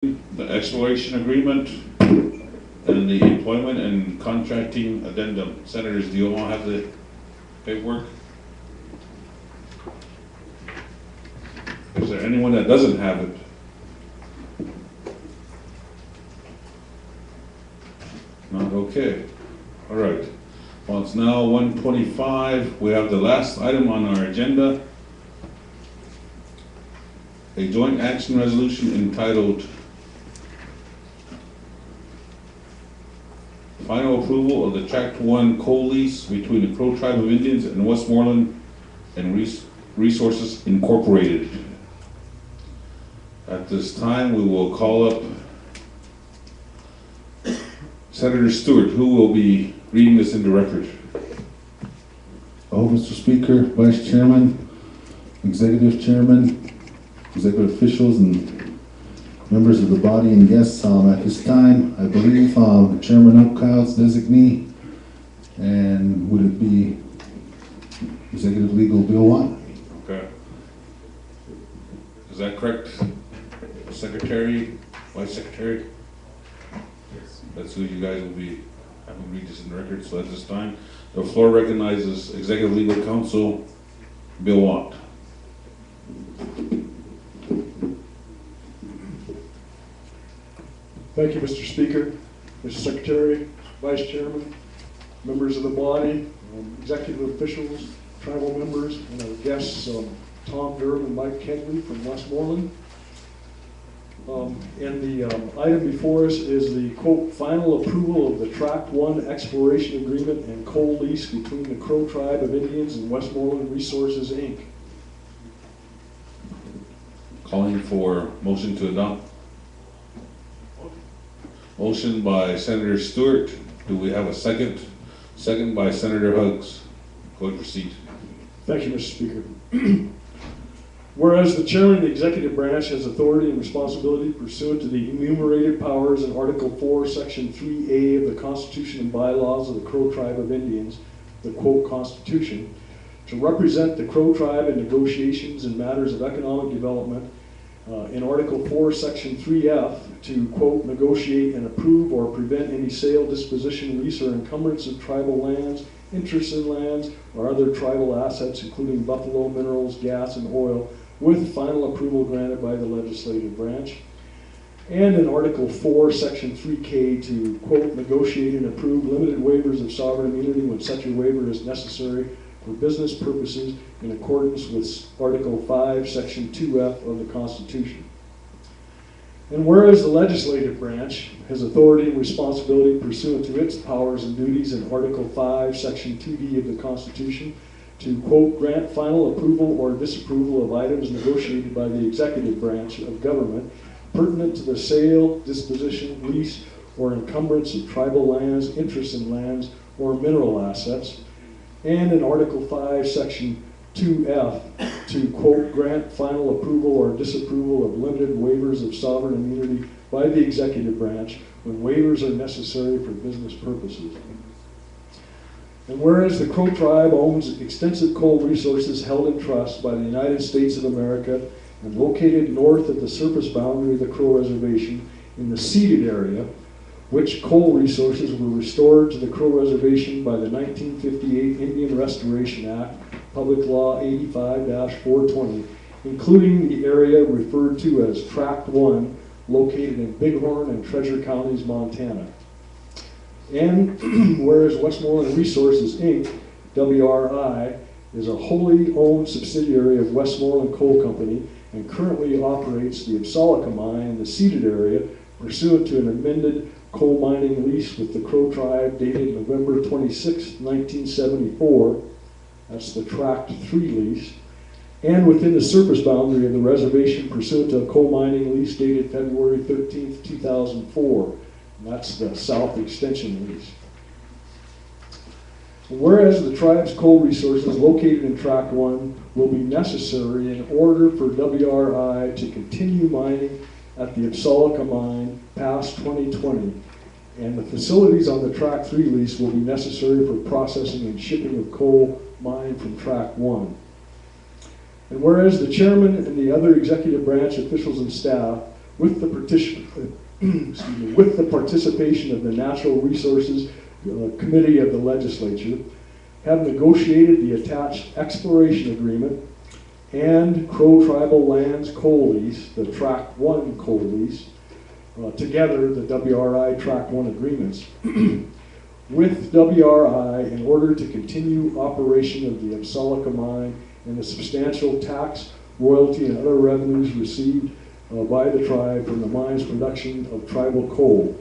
the exploration agreement and the employment and contracting addendum. Senators, do you all have the paperwork? Is there anyone that doesn't have it? Not okay. All right. Well, it's now 1:25. We have the last item on our agenda. A joint action resolution entitled Final Approval of the Tract 1 Coal Lease between the Crow Tribe of Indians and Westmoreland and Resources Incorporated. At this time, we will call up Senator Stewart, who will be reading this into record. Oh, Mr. Speaker, Vice Chairman, Executive Chairman, executive officials, and members of the body and guests, at this time, I believe Chairman Oakhouse designee, and would it be Executive Legal Bill Watt? Okay. Is that correct? Secretary, Vice Secretary? Yes. That's who you guys will be having read this in the record. So at this time, the floor recognizes Executive Legal Counsel Bill Watt. Thank you, Mr. Speaker, Mr. Secretary, Vice Chairman, members of the body, executive officials, tribal members, and our guests, Tom Durham and Mike Kenley from Westmoreland. And the item before us is the, quote, final approval of the Tract 1 exploration agreement and coal lease between the Crow Tribe of Indians and Westmoreland Resources, Inc. Calling for motion to adopt. Motion by Senator Stewart. Do we have a second? Second by Senator Huggs. Go ahead, proceed. Thank you, Mr. Speaker. Whereas the chairman of the executive branch has authority and responsibility pursuant to the enumerated powers in Article 4, Section 3A of the Constitution and bylaws of the Crow Tribe of Indians, the quote Constitution, to represent the Crow Tribe in negotiations in matters of economic development, in Article 4, Section 3F, to, quote, negotiate and approve or prevent any sale, disposition, lease, or encumbrance of tribal lands, interests in lands, or other tribal assets, including buffalo, minerals, gas, and oil, with final approval granted by the legislative branch. And in Article 4, Section 3K, to, quote, negotiate and approve limited waivers of sovereign immunity when such a waiver is necessary for business purposes in accordance with Article 5, Section 2F of the Constitution. And whereas the legislative branch has authority and responsibility pursuant to its powers and duties in Article 5, Section 2D of the Constitution to, quote, grant final approval or disapproval of items negotiated by the executive branch of government pertinent to the sale, disposition, lease, or encumbrance of tribal lands, interests in lands, or mineral assets, and in Article 5, Section 2F, to, quote, grant final approval or disapproval of limited waivers of sovereign immunity by the executive branch when waivers are necessary for business purposes. And whereas the Crow Tribe owns extensive coal resources held in trust by the United States of America and located north of the surface boundary of the Crow Reservation in the ceded area, which coal resources were restored to the Crow Reservation by the 1958 Indian Restoration Act, Public Law 85-420, including the area referred to as Tract 1, located in Bighorn and Treasure Counties, Montana. And whereas Westmoreland Resources, Inc., WRI, is a wholly owned subsidiary of Westmoreland Coal Company and currently operates the Ipsalica mine in the ceded area pursuant to an amended coal mining lease with the Crow Tribe dated November 26, 1974, that's the Tract 3 lease, and within the surface boundary of the reservation pursuant to a coal mining lease dated February 13, 2004, and that's the South Extension lease. Whereas the tribe's coal resources located in Tract 1 will be necessary in order for WRI to continue mining at the Ipsalica mine past 2020, and the facilities on the Tract 3 lease will be necessary for processing and shipping of coal mined from Tract 1. And whereas the chairman and the other executive branch officials and staff with the with the participation of the Natural Resources Committee of the Legislature, have negotiated the attached exploration agreement and Crow Tribal Lands Coal Lease, the Tract 1 Coal Lease, together the WRI Tract 1 agreements, with WRI in order to continue operation of the Absalica mine and the substantial tax, royalty, and other revenues received by the tribe from the mine's production of tribal coal.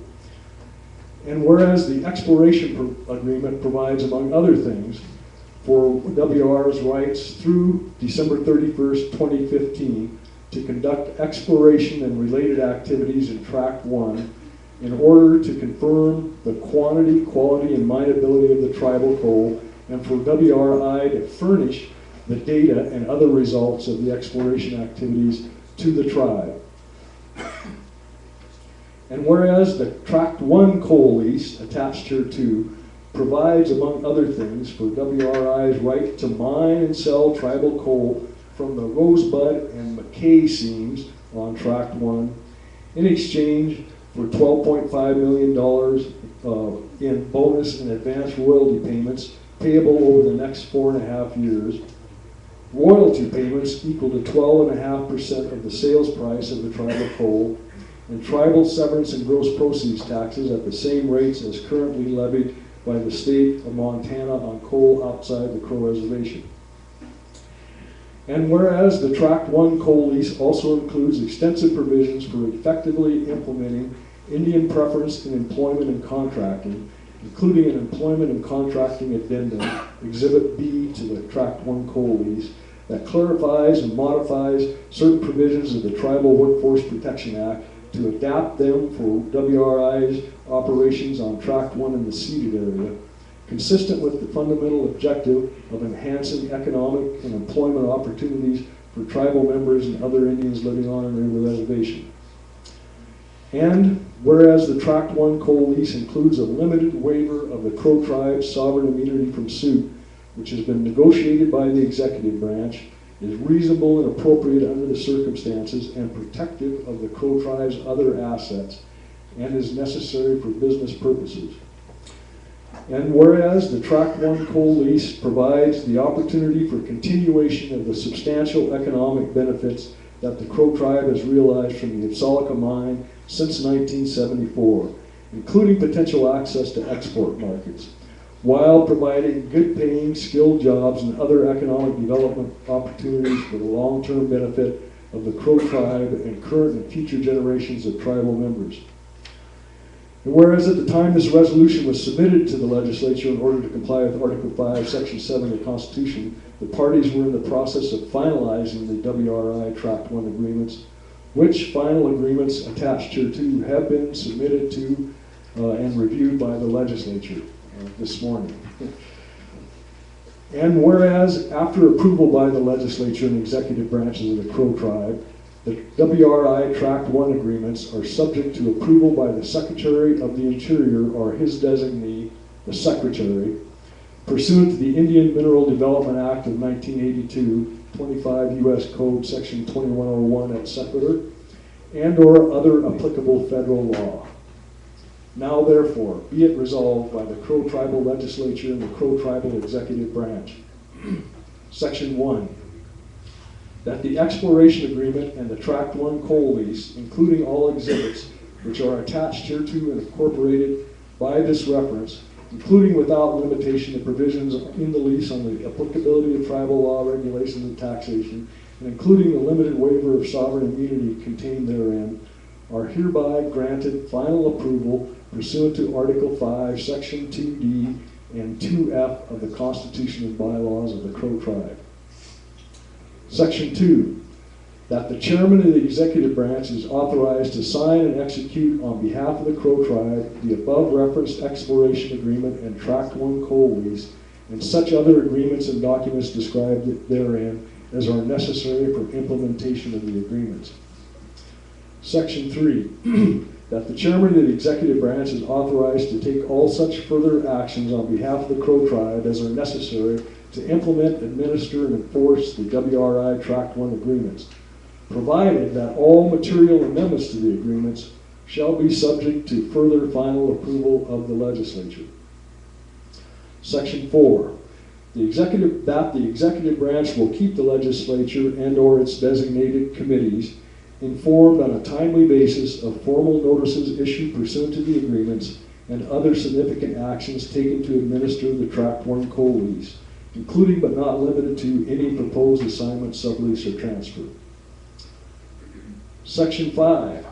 And whereas the exploration agreement provides, among other things, for WR's rights through December 31st, 2015, to conduct exploration and related activities in Tract 1 in order to confirm the quantity, quality, and mineability of the tribal coal, and for WRI to furnish the data and other results of the exploration activities to the tribe. And whereas the Tract 1 coal lease attached here to provides, among other things, for WRI's right to mine and sell tribal coal from the Rosebud and McKay seams on Tract 1 in exchange for $12.5 million in bonus and advance royalty payments payable over the next 4.5 years, royalty payments equal to 12.5% of the sales price of the tribal coal, and tribal severance and gross proceeds taxes at the same rates as currently levied by the state of Montana on coal outside the Crow Reservation. And whereas the Tract 1 coal lease also includes extensive provisions for effectively implementing Indian preference in employment and contracting, including an employment and contracting addendum, Exhibit B to the Tract 1 coal lease, that clarifies and modifies certain provisions of the Tribal Workforce Protection Act to adapt them for WRI's operations on Tract 1 in the ceded area, consistent with the fundamental objective of enhancing economic and employment opportunities for tribal members and other Indians living on and near the reservation. And whereas the Tract 1 coal lease includes a limited waiver of the Crow tribe's sovereign immunity from suit, which has been negotiated by the executive branch, is reasonable and appropriate under the circumstances and protective of the Crow tribe's other assets, and is necessary for business purposes. And whereas the Tract 1 coal lease provides the opportunity for continuation of the substantial economic benefits that the Crow tribe has realized from the Absalica mine since 1974, including potential access to export markets, while providing good-paying, skilled jobs and other economic development opportunities for the long-term benefit of the Crow tribe and current and future generations of tribal members. And whereas at the time this resolution was submitted to the legislature in order to comply with Article 5, Section 7 of the Constitution, the parties were in the process of finalizing the WRI Tract 1 agreements, which final agreements attached hereto have been submitted to and reviewed by the legislature this morning. And whereas after approval by the legislature and executive branches of the Crow tribe, the WRI Tract 1 agreements are subject to approval by the Secretary of the Interior or his designee, the Secretary, pursuant to the Indian Mineral Development Act of 1982, 25 U.S. Code Section 2101 et cetera, and or other applicable federal law. Now therefore, be it resolved by the Crow Tribal Legislature and the Crow Tribal Executive Branch. Section 1. That the exploration agreement and the Tract 1 coal lease, including all exhibits which are attached hereto and incorporated by this reference, including without limitation the provisions in the lease on the applicability of tribal law, regulations, and taxation, and including the limited waiver of sovereign immunity contained therein, are hereby granted final approval pursuant to Article 5, Section 2D and 2F of the Constitution and bylaws of the Crow tribe. Section 2, that the chairman of the executive branch is authorized to sign and execute on behalf of the Crow tribe the above referenced exploration agreement and Tract 1 coal lease and such other agreements and documents described therein as are necessary for implementation of the agreements. Section 3, that the chairman of the executive branch is authorized to take all such further actions on behalf of the Crow tribe as are necessary to implement, administer, and enforce the WRI Tract 1 agreements. provided that all material amendments to the agreements shall be subject to further final approval of the legislature. Section 4, the executive branch will keep the legislature and/or its designated committees informed on a timely basis of formal notices issued pursuant to the agreements and other significant actions taken to administer the Tract 1 coal lease, including but not limited to any proposed assignment, sublease, or transfer. Section 5,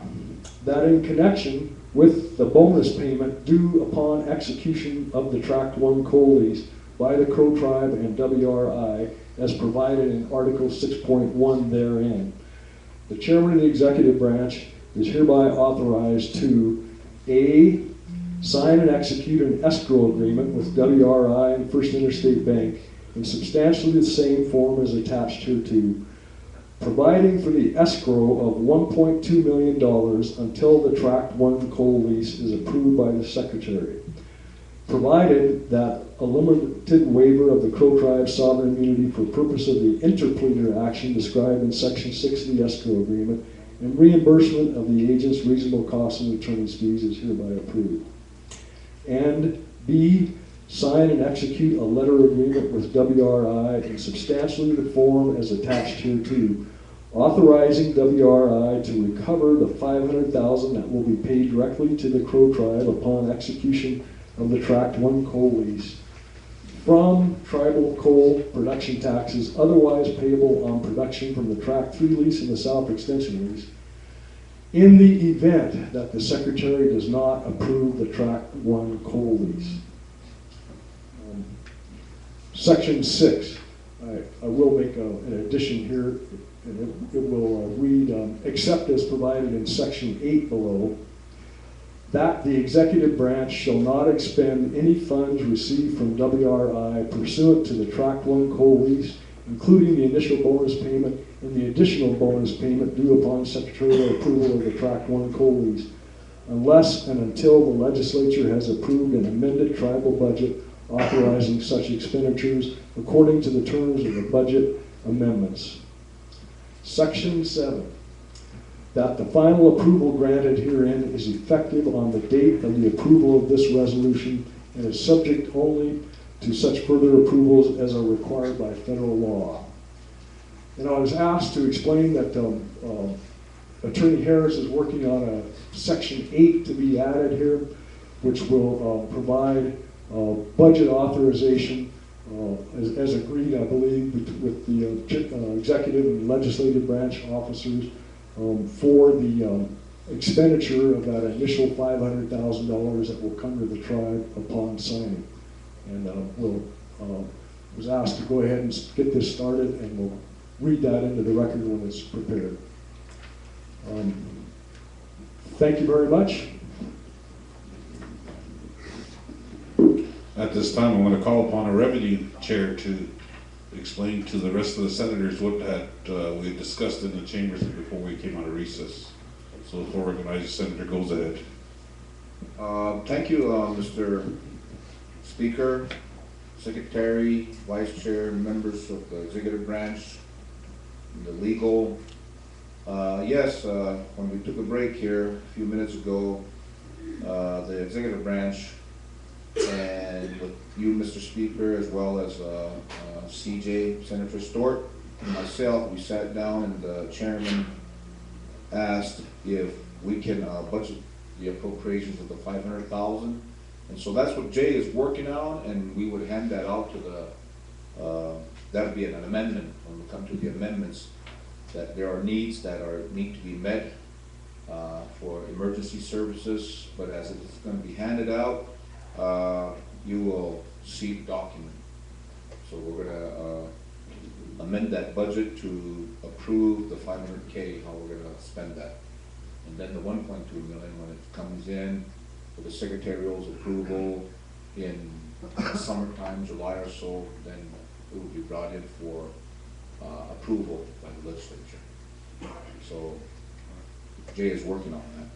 that in connection with the bonus payment due upon execution of the Tract 1 coal lease by the Crow Tribe and WRI as provided in Article 6.1 therein, the chairman of the executive branch is hereby authorized to A, sign and execute an escrow agreement with WRI and First Interstate Bank in substantially the same form as attached hereto, providing for the escrow of $1.2 million until the Tract 1 coal lease is approved by the Secretary, provided that a limited waiver of the Crow Tribe's sovereign immunity for purpose of the interpleader action described in Section 6 of the escrow agreement and reimbursement of the agent's reasonable costs and attorney's fees is hereby approved. And B, sign and execute a letter agreement with WRI in substantially the form as attached hereto, authorizing WRI to recover the $500,000 that will be paid directly to the Crow Tribe upon execution of the Tract 1 coal lease from tribal coal production taxes otherwise payable on production from the Tract 3 lease and the South Extension lease, in the event that the Secretary does not approve the Tract 1 coal lease. Section 6, I will make an addition here, and it will read, except as provided in Section 8 below, that the executive branch shall not expend any funds received from WRI pursuant to the Tract 1 coal lease, including the initial bonus payment and the additional bonus payment due upon secretarial approval of the Tract 1 coal lease, unless and until the legislature has approved an amended tribal budget authorizing such expenditures according to the terms of the budget amendments. Section 7, that the final approval granted herein is effective on the date of the approval of this resolution and is subject only to such further approvals as are required by federal law. And I was asked to explain that Attorney Harris is working on a Section 8 to be added here, which will provide budget authorization as agreed, I believe, with the executive and legislative branch officers for the expenditure of that initial $500,000 that will come to the tribe upon signing. And was asked to go ahead and get this started, and we'll read that into the record when it's prepared. Thank you very much. At this time, I'm going to call upon a revenue chair to explain to the rest of the senators what we discussed in the chambers before we came out of recess. So the floor recognizes Senator goes ahead. Thank you, Mr. Speaker, Secretary, Vice Chair, members of the Executive Branch, the legal. Yes, when we took a break here a few minutes ago, the Executive Branch and with you, Mr. Speaker, as well as CJ, Senator Stewart, and myself, we sat down and the chairman asked if we can budget the appropriations of the $500,000. And so that's what Jay is working on, and we would hand that out to the, that would be an amendment when we come to the amendments, that there are needs that need to be met for emergency services, but as it's going to be handed out, you will see the document. So we're going to amend that budget to approve the $500K, how we're going to spend that. And then the $1.2 million, when it comes in with the secretarial's approval in summertime, July or so, then it will be brought in for approval by the legislature. So Jay is working on that.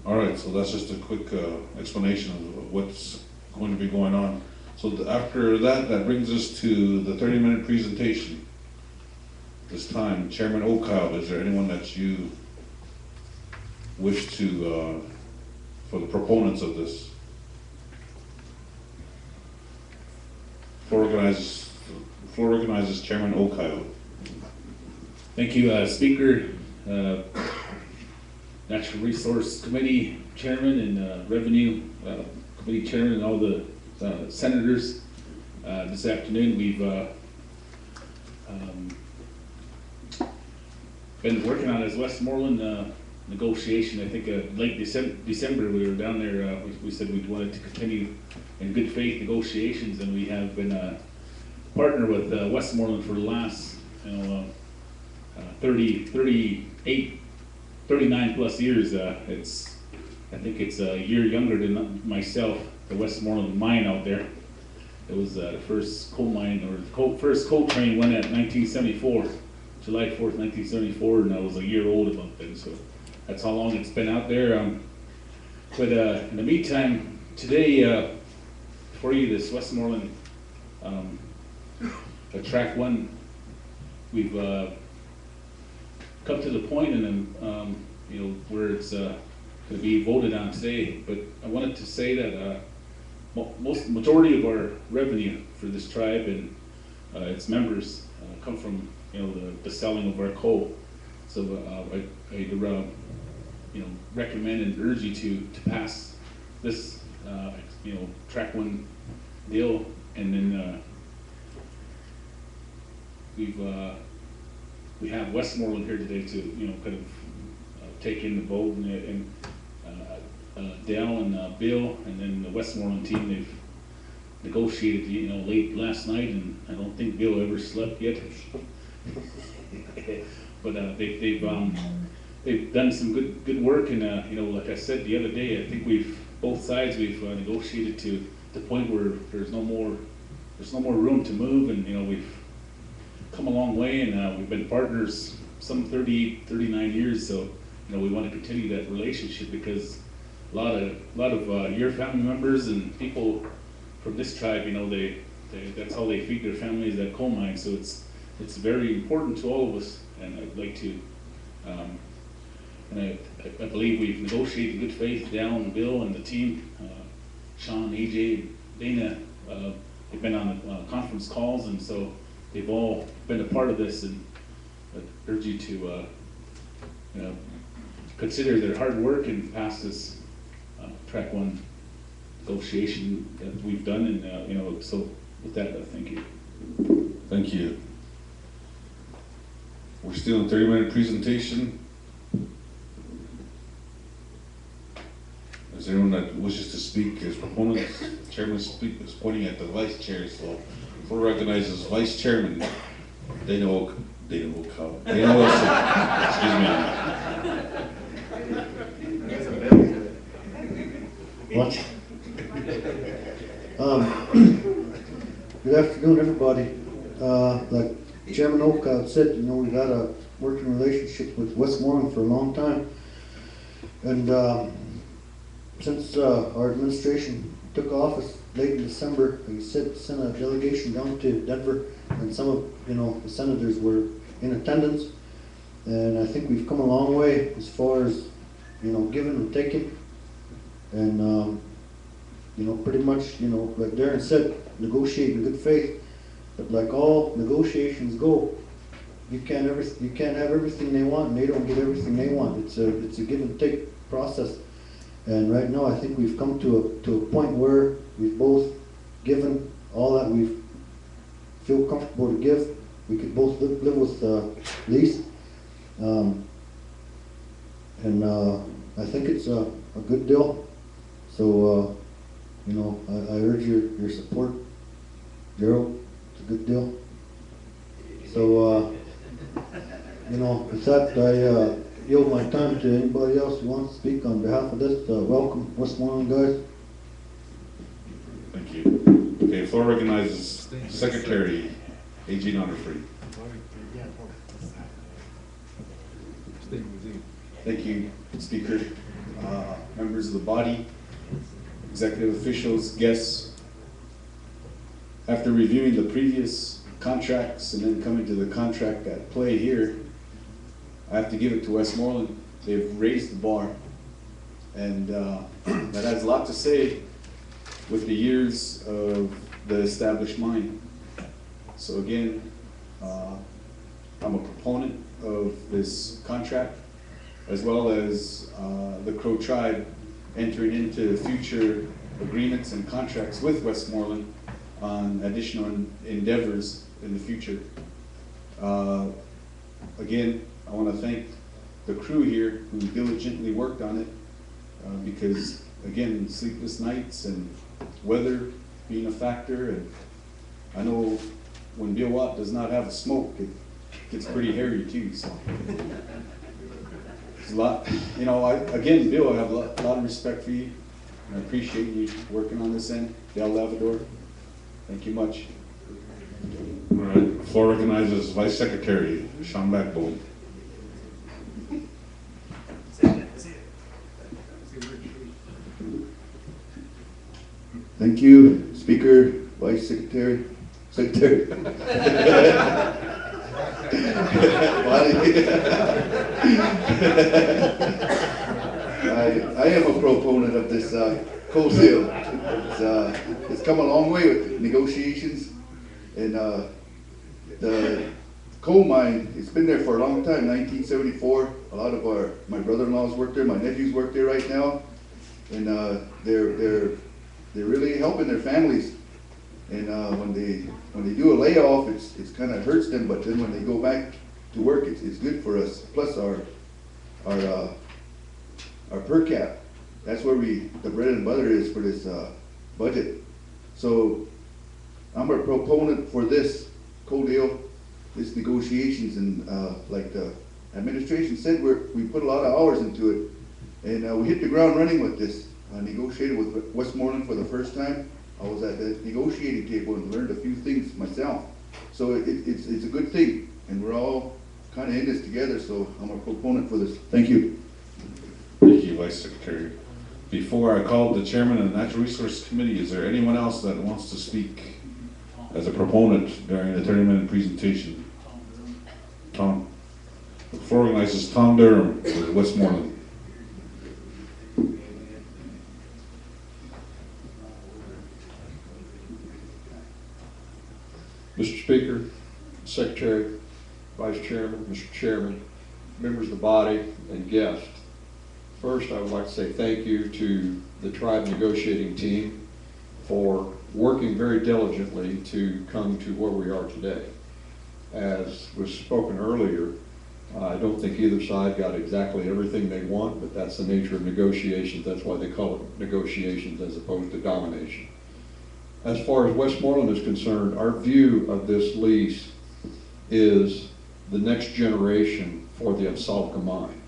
All right, so that's just a quick explanation of what's going to be going on. So after that, that brings us to the 30-minute presentation. this time, Chairman O'Kyle, is there anyone that you wish to, for the proponents of this? Floor recognizes Chairman O'Kyle. Thank you, Speaker, Natural Resource Committee Chairman, and Revenue Committee Chairman, and all the senators. This afternoon, we've been working on this Westmoreland negotiation. I think late December we were down there. We said we wanted to continue in good faith negotiations, and we have been a partner with Westmoreland for the last 39 plus years. I think it's a year younger than myself, the Westmoreland mine out there. It was the first coal mine, or the first coal train went at 1974, July 4th, 1974, and I was a year old about then, so that's how long it's been out there. But in the meantime, today, for you, this Westmoreland, Tract 1, we've come to the point, and where it's going to be voted on today. But I wanted to say that majority of our revenue for this tribe and its members come from the selling of our coal. So I recommend and urge you to pass this Tract 1 deal, and then we have Westmoreland here today to kind of take in the vote, and Dale and Bill, and then the Westmoreland team, they've negotiated late last night, and I don't think Bill ever slept yet. But they've done some good work, and like I said the other day, I think both sides we've negotiated to the point where there's no more room to move, and we've come a long way, and we've been partners some 39 years. So we want to continue that relationship, because a lot of your family members and people from this tribe, that's how they feed their families at coal mines. So it's very important to all of us, and I'd like to, and I believe we've negotiated in good faith. Dal and Bill and the team, Sean, AJ, Dana, they've been on the conference calls, and so they've all been a part of this, and I urge you to consider their hard work and pass this Tract 1 negotiation that we've done, and so with that, thank you. Thank you. We're still in 30-minute presentation. Is there anyone that wishes to speak as proponents? The chairman is pointing at the vice chair, so we'll recognize as vice chairman Dana Wilson. Excuse me. What? Good afternoon, everybody. Like Chairman Oak said, we've had a working relationship with Westmoreland for a long time, and since our administration took office late in December, like you said, sent a delegation down to Denver, and some of the senators were in attendance, and I think we've come a long way as far as giving and taking. And pretty much, like Darren said, negotiate in good faith. But like all negotiations go, you can't have everything they want, and they don't get everything they want. It's a give and take process. And right now, I think we've come to a point where we've both given all that we feel comfortable to give. We could both live with Lease, and I think it's a good deal. So, I urge your support, Gerald. It's a good deal. So, with that, I yield my time to anybody else who wants to speak on behalf of this. Welcome, Westmoreland guys. Thank you. Okay, floor recognizes Secretary A.G. Notterfree. Thank you, Speaker, members of the body, executive officials, guests. After reviewing the previous contracts and then coming to the contract at play here, I have to give it to Westmoreland. They've raised the bar. And that has a lot to say with the years of the established mine. So again, I'm a proponent of this contract, as well as the Crow tribe entering into future agreements and contracts with Westmoreland on additional endeavors in the future. Again, I want to thank the crew here who diligently worked on it, because again, sleepless nights and weather being a factor, and I know when Bill Watt does not have smoke, it gets pretty hairy too, so. It's a lot, you know, again, Bill, I have a lot of respect for you, and I appreciate you working on this end. Del Lavador, thank you much. All right, the floor recognizes Vice Secretary Sean Backbone. Thank you, Speaker, Vice Secretary, Secretary. I am a proponent of this coal sale. It's come a long way with negotiations, and the coal mine, it's been there for a long time, 1974. A lot of my brother-in-laws work there, my nephews work there right now, and they're really helping their families. And when they do a layoff, it's kind of hurts them, but then when they go back to work, it's good for us. Plus our per cap, that's where the bread and butter is for this budget. So I'm a proponent for this coal deal, this negotiations, and like the administration said, we put a lot of hours into it, and we hit the ground running with this. I negotiated with Westmoreland for the first time. I was at the negotiating table and learned a few things myself. So it's a good thing, and we're all kind of in this together, so I'm a proponent for this. Thank you. Thank you, Vice Secretary. Before I call the Chairman of the Natural Resource Committee, is there anyone else that wants to speak as a proponent during the 30-minute presentation? Tom. The floor recognizes Tom Durham with Westmoreland. Mr. Speaker, Secretary, Vice Chairman, Mr. Chairman, members of the body, and guests. First, I would like to say thank you to the tribe negotiating team for working very diligently to come to where we are today. As was spoken earlier, I don't think either side got exactly everything they want, but that's the nature of negotiations. That's why they call it negotiations as opposed to domination. As far as Westmoreland is concerned, our view of this lease is the next generation for the Absalka mine.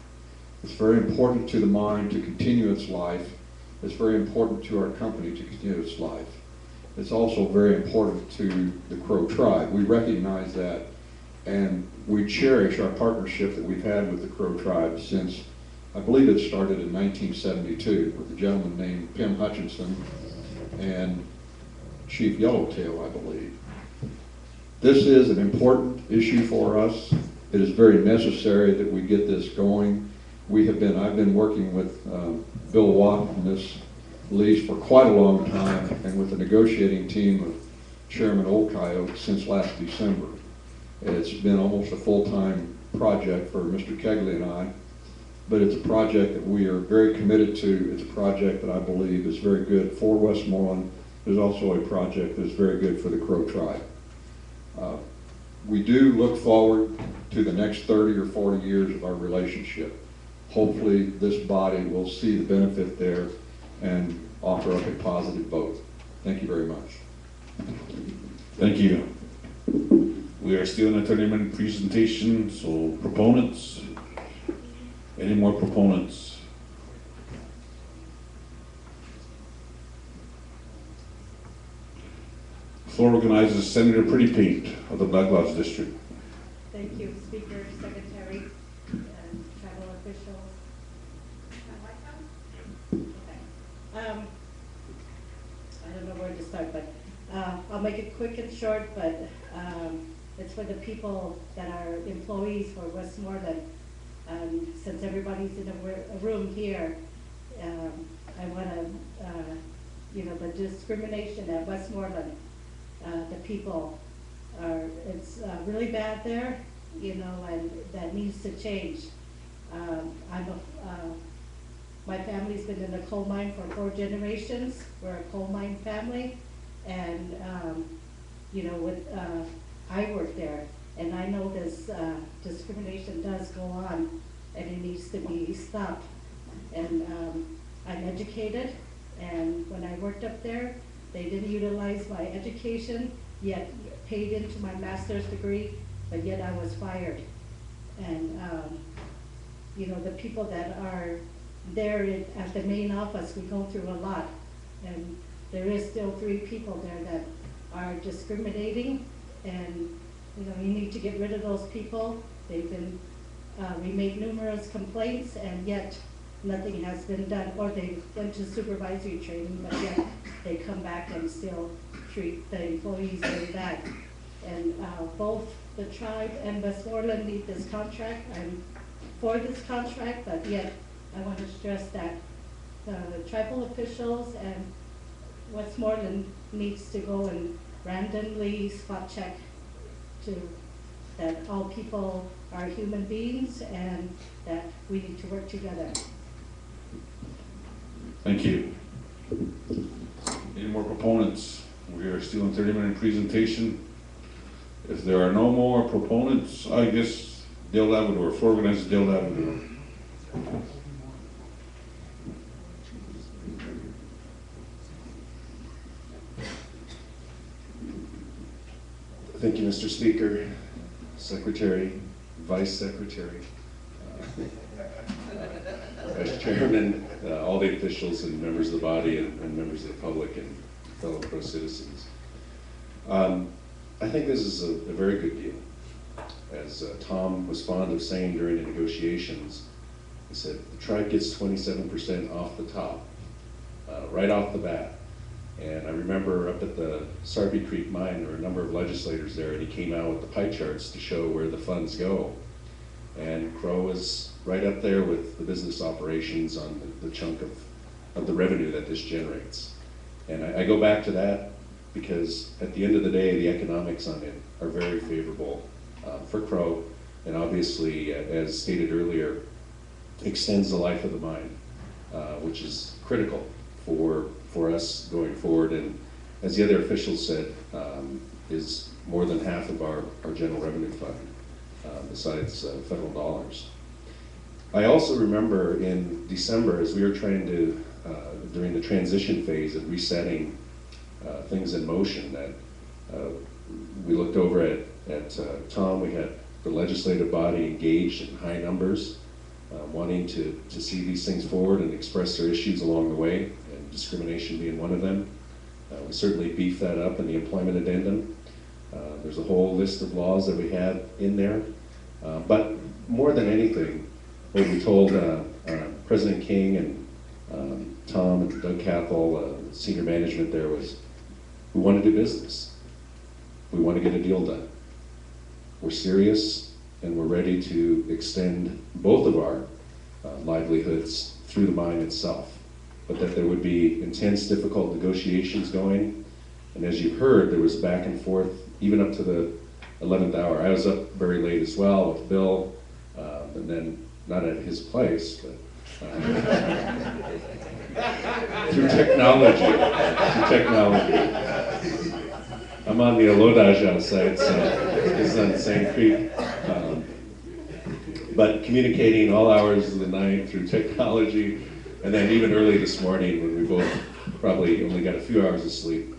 It's very important to the mine to continue its life. It's very important to our company to continue its life. It's also very important to the Crow tribe. We recognize that, and we cherish our partnership that we've had with the Crow tribe since, I believe it started in 1972 with a gentleman named Pim Hutchinson and Chief Yellowtail, I believe. This is an important issue for us. It is very necessary that we get this going. I've been working with Bill Watt on this lease for quite a long time, and with the negotiating team of Chairman Old Coyote since last December. It's been almost a full-time project for Mr. Kegley and I, but it's a project that we are very committed to. It's a project that I believe is very good for Westmoreland. There's also a project that's very good for the Crow tribe. We do look forward to the next 30 or 40 years of our relationship. Hopefully this body will see the benefit there and offer up a positive vote. Thank you very much. Thank you. We are still in a 30-minute presentation, so proponents, any more proponents? Floor recognizes Senator Pretty Paint of the Black Lodge District. Thank you, Speaker, Secretary, and tribal officials. Okay. I don't know where to start, but I'll make it quick and short, but it's for the people that are employees for Westmoreland. Since everybody's in a room here, I want to, the discrimination at Westmoreland, the people it's really bad there, and that needs to change. My family's been in the coal mine for 4 generations. We're a coal mine family, and I work there, and I know this discrimination does go on, and it needs to be stopped. And I'm educated, and when I worked up there, they didn't utilize my education, yet paid into my master's degree, but yet I was fired. And the people that are there at the main office, we go through a lot, and there is still 3 people there that are discriminating, and you need to get rid of those people. They've been, we made numerous complaints, and yet nothing has been done, or they went to supervisory training, but yet they come back and still treat the employees very bad. And both the tribe and Westmoreland need this contract. I'm for this contract, but yet I want to stress that the tribal officials and Westmoreland needs to go and randomly spot check that all people are human beings and that we need to work together. Thank you. Any more proponents? We are still in 30-minute presentation. If there are no more proponents, I guess Dale Labrador, floor organizer Dale Labrador. Thank you, Mr. Speaker, Secretary, Vice Secretary, Vice Chairman, all the officials and members of the body and members of the public and fellow pro citizens. I think this is a very good deal. As Tom was fond of saying during the negotiations, he said, the tribe gets 27% off the top, right off the bat. And I remember up at the Sarpy Creek mine, there were a number of legislators there, and he came out with the pie charts to show where the funds go. And Crow was right up there with the business operations on the chunk of the revenue that this generates. And I go back to that because at the end of the day, the economics on it are very favorable for Crow, and obviously, as stated earlier, extends the life of the mine, which is critical for us going forward, and as the other officials said, is more than half of our general revenue fund, besides federal dollars. I also remember in December, as we were trying to, during the transition phase of resetting things in motion, that we looked over at Tom. We had the legislative body engaged in high numbers, wanting to see these things forward and express their issues along the way, and discrimination being one of them. We certainly beefed that up in the employment addendum. There's a whole list of laws that we had in there. But more than anything, what we told President King and Tom and Doug Cathell, senior management there, was we want to do business. We want to get a deal done. We're serious, and we're ready to extend both of our livelihoods through the mine itself, but that there would be intense, difficult negotiations going. And as you've heard, there was back and forth, even up to the 11th hour. I was up very late as well with Bill, and then not at his place, but through technology. I'm on the Alodage outside, so it's on Sand Creek. But communicating all hours of the night through technology, and then even early this morning when we both probably only got a few hours of sleep,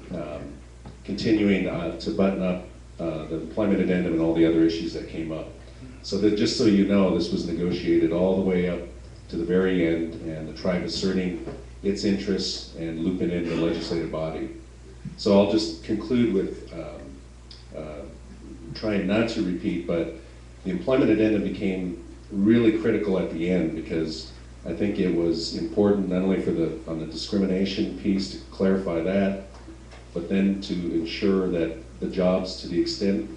continuing to button up the employment addendum and all the other issues that came up. So that, just so you know, this was negotiated all the way up to the very end, and the tribe asserting its interests and looping in the legislative body. So I'll just conclude with trying not to repeat, but the employment addendum became really critical at the end, because I think it was important not only for on the discrimination piece to clarify that, but then to ensure that the jobs, to the extent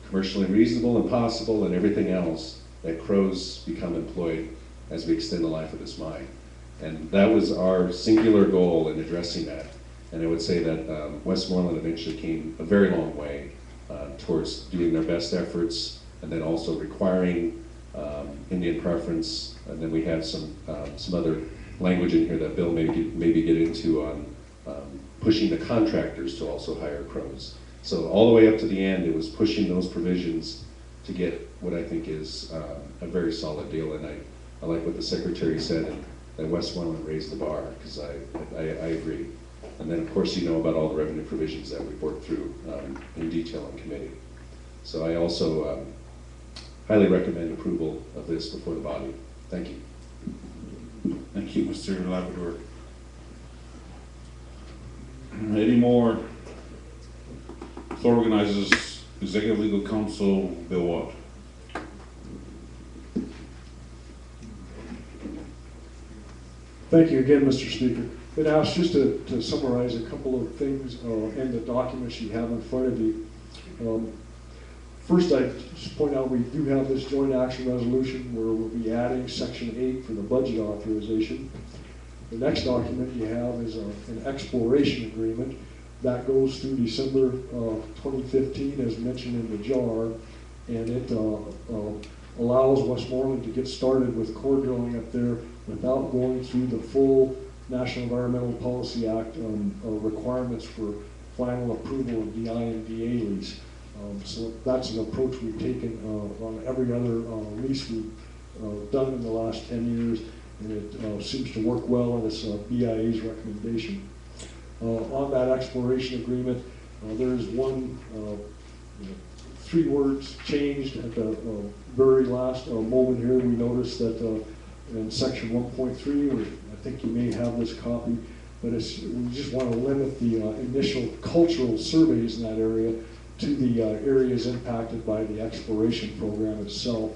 commercially reasonable and possible and everything else, that crows become employed as we extend the life of this mine. And that was our singular goal in addressing that. And I would say that Westmoreland eventually came a very long way towards doing their best efforts, and then also requiring Indian preference. And then we have some other language in here that Bill maybe get into on pushing the contractors to also hire crows. So all the way up to the end, it was pushing those provisions to get what I think is a very solid deal. And I like what the secretary said, and that Westmoreland raised the bar, because I agree. And then, of course, you know about all the revenue provisions that we've worked through in detail in committee. So I also highly recommend approval of this before the body. Thank you. Thank you, Mr. Labrador. Any more? Floor organizers, Executive Legal Counsel, Bill Watt. Thank you again, Mr. Speaker. Been asked just to summarize a couple of things in the documents you have in front of you. First, I just point out we do have this joint action resolution where we'll be adding Section 8 for the budget authorization. The next document you have is an exploration agreement that goes through December 2015, as mentioned in the JAR, and it allows Westmoreland to get started with core drilling up there without going through the full National Environmental Policy Act requirements for final approval of DI and DA lease. So that's an approach we've taken on every other lease we've done in the last 10 years, and it seems to work well, and it's BIA's recommendation. On that exploration agreement, there's one, 3 words changed at the very last moment here. We noticed that in section 1.3, I think you may have this copy, but we just want to limit the initial cultural surveys in that area to the areas impacted by the exploration program itself.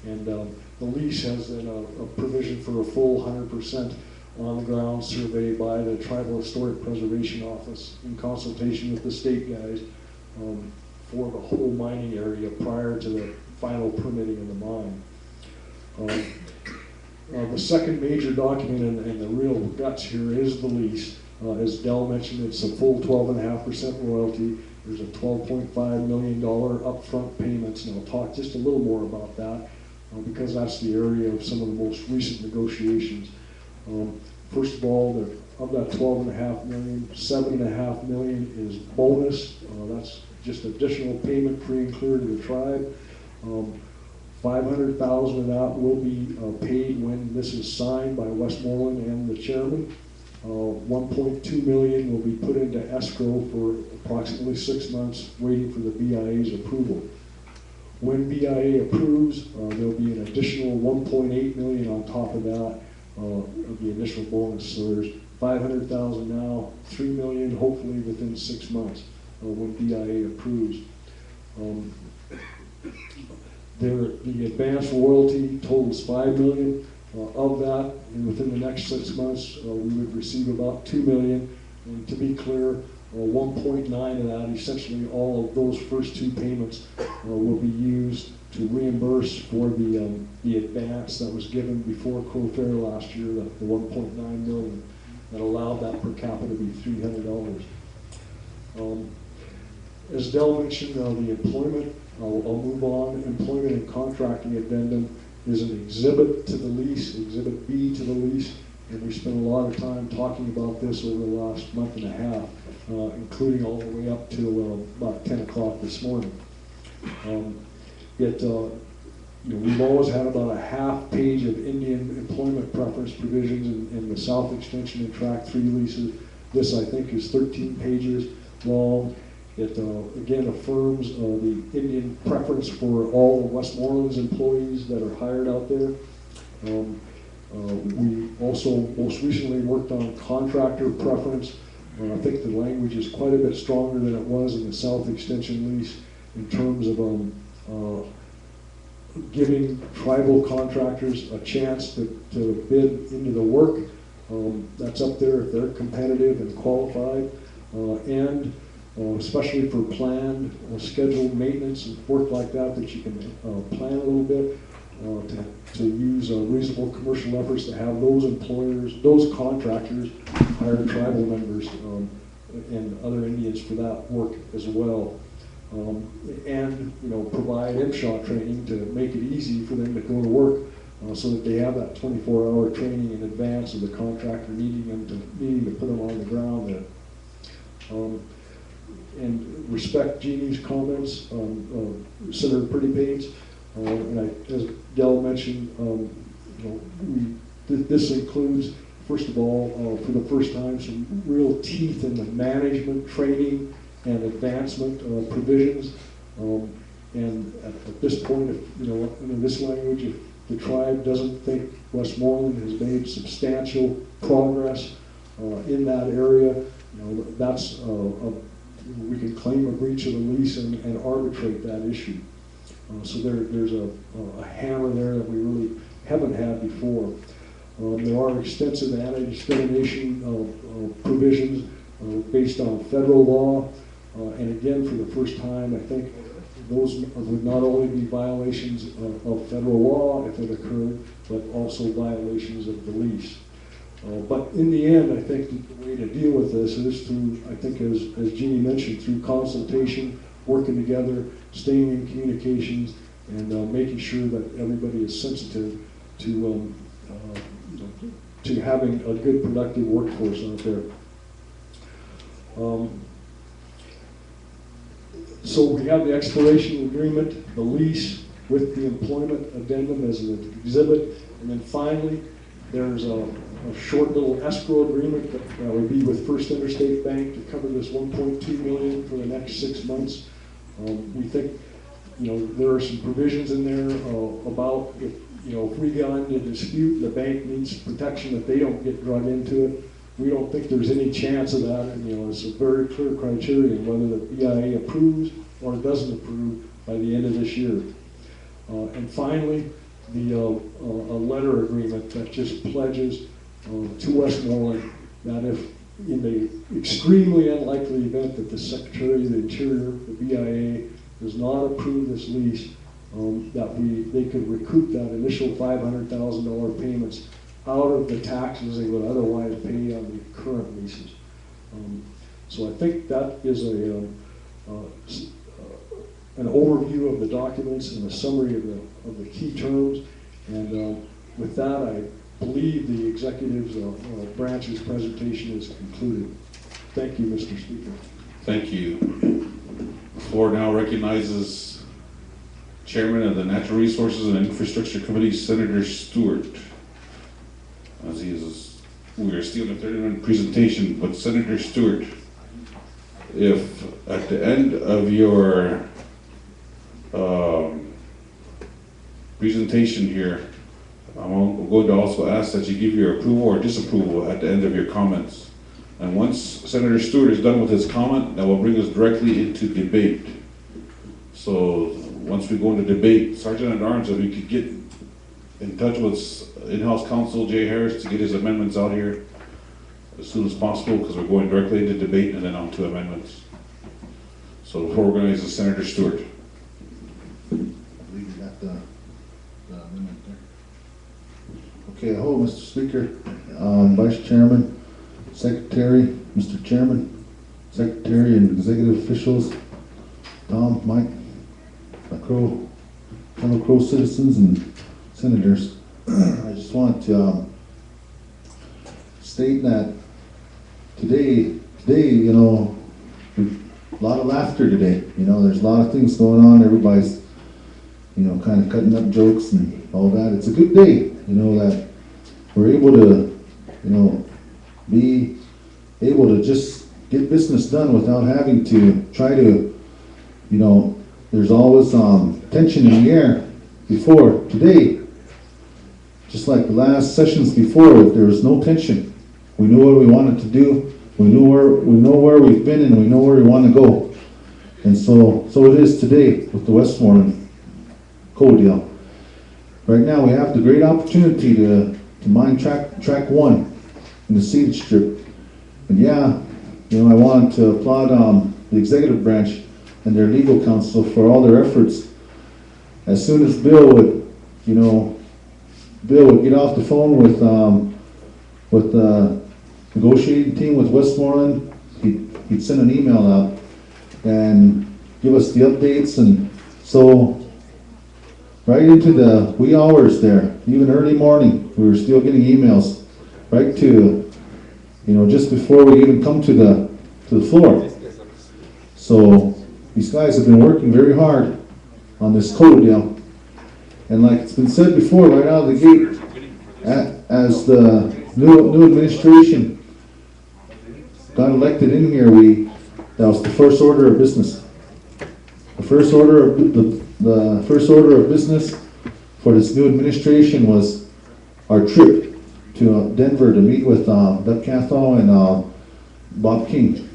And the lease has then a provision for a full 100% on-the-ground survey by the Tribal Historic Preservation Office in consultation with the state guys for the whole mining area prior to the final permitting of the mine. The second major document and the real guts here is the lease. As Dell mentioned, it's a full 12.5% royalty. There's a $12.5 million upfront payments, and I'll talk just a little more about that because that's the area of some of the most recent negotiations. First of all, of that $12.5 million, $7.5 million is bonus. That's just additional payment free and clear to the tribe. $500,000 of that will be paid when this is signed by Westmoreland and the chairman. $1.2 million will be put into escrow for approximately 6 months, waiting for the BIA's approval. When BIA approves, there'll be an additional $1.8 million on top of that of the initial bonus. So there's $500,000 now, $3 million hopefully within 6 months when BIA approves. The advanced royalty totals $5 million. Of that, and within the next 6 months, we would receive about $2 million. And to be clear, 1.9 of that, essentially all of those first 2 payments, will be used to reimburse for the advance that was given before Crow Fair last year, the 1.9 million that allowed that per capita to be $300. As Dell mentioned, the employment, I'll move on. Employment and contracting addendum is an exhibit to the lease, exhibit B to the lease, and we spent a lot of time talking about this over the last month and a half, including all the way up to about 10 o'clock this morning. We've always had about a half page of Indian employment preference provisions in the South Extension and Tract 3 leases. This, I think, is 13 pages long. It again affirms the Indian preference for all of Westmoreland's employees that are hired out there. We also most recently worked on contractor preference. I think the language is quite a bit stronger than it was in the South Extension lease in terms of giving tribal contractors a chance to bid into the work. That's up there if they're competitive and qualified. and especially for planned, scheduled maintenance and work like that, that you can plan a little bit to use reasonable commercial efforts to have those employers, those contractors hire tribal members and other Indians for that work as well. And provide MSHA training to make it easy for them to go to work so that they have that 24-hour training in advance of the contractor needing to put them on the ground there. And respect Jeannie's comments, Senator Pretty Pains, and as Del mentioned, this includes, first of all, for the first time, some real teeth in the management training and advancement provisions. And at this point, if, in this language, if the tribe doesn't think Westmoreland has made substantial progress in that area, that's we can claim a breach of the lease and arbitrate that issue. So there's a hammer there that we really haven't had before. There are extensive anti-discrimination provisions based on federal law. And again, for the first time, I think those would not only be violations of federal law if it occurred, but also violations of the lease. But in the end, I think the way to deal with this is through, I think as Jeannie mentioned, through consultation, working together, staying in communications, and making sure that everybody is sensitive to having a good, productive workforce out there. So we have the expiration agreement, the lease with the employment addendum as an exhibit, and then finally there's a short little escrow agreement that would be with First Interstate Bank to cover this $1.2 million for the next 6 months. We think, there are some provisions in there about if we got into a dispute, the bank needs protection that they don't get drug into it. We don't think there's any chance of that, and it's a very clear criterion whether the BIA approves or doesn't approve by the end of this year. And finally, the a letter agreement that just pledges to Westmoreland that if in the extremely unlikely event that the Secretary of the Interior, the BIA, does not approve this lease, that they could recoup that initial $500,000 payments out of the taxes they would otherwise pay on the current leases. So I think that is an overview of the documents and a summary of the key terms. And with that, I believe the executive's branch's presentation is concluded. Thank you, Mr. Speaker. Thank you. The floor now recognizes Chairman of the Natural Resources and Infrastructure Committee, Senator Stewart. As we are still in a 30-minute presentation, but Senator Stewart, if at the end of your presentation here, I'm going to also ask that you give your approval or disapproval at the end of your comments. And once Senator Stewart is done with his comment, that will bring us directly into debate. So once we go into debate, Sergeant at Arms, if we could get in touch with in-house counsel Jay Harris to get his amendments out here as soon as possible, because we're going directly into debate and then on to amendments. So the floor organizes Senator Stewart. I believe you got the amendment there. Okay, hello, Mr. Speaker, Vice Chairman, Secretary, Mr. Chairman, Secretary and Executive Officials, Tom, Mike, fellow Crow citizens and senators. I just want to state that today, a lot of laughter today. There's a lot of things going on. Everybody's, kind of cutting up jokes and all that. It's a good day, that we're able to, be able to just get business done without having to try to, there's always tension in the air before. Today, just like the last sessions before, there was no tension. We knew what we wanted to do. We know where we've been, and we know where we want to go. And so it is today with the Westmoreland coal deal. Right now, we have the great opportunity to mine track 1 in the seed strip. And yeah, I wanted to applaud the executive branch and their legal counsel for all their efforts. As soon as Bill would get off the phone with the negotiating team with Westmoreland, he'd send an email out and give us the updates, and so right into the wee hours there, even early morning, we were still getting emails, right to, just before we even come to the floor. So these guys have been working very hard on this code deal. And like it's been said before, right out of the gate, as the new administration got elected in here, that was the first order of business. The first order of business for this new administration was our trip to Denver to meet with Doug Cathall and Bob King.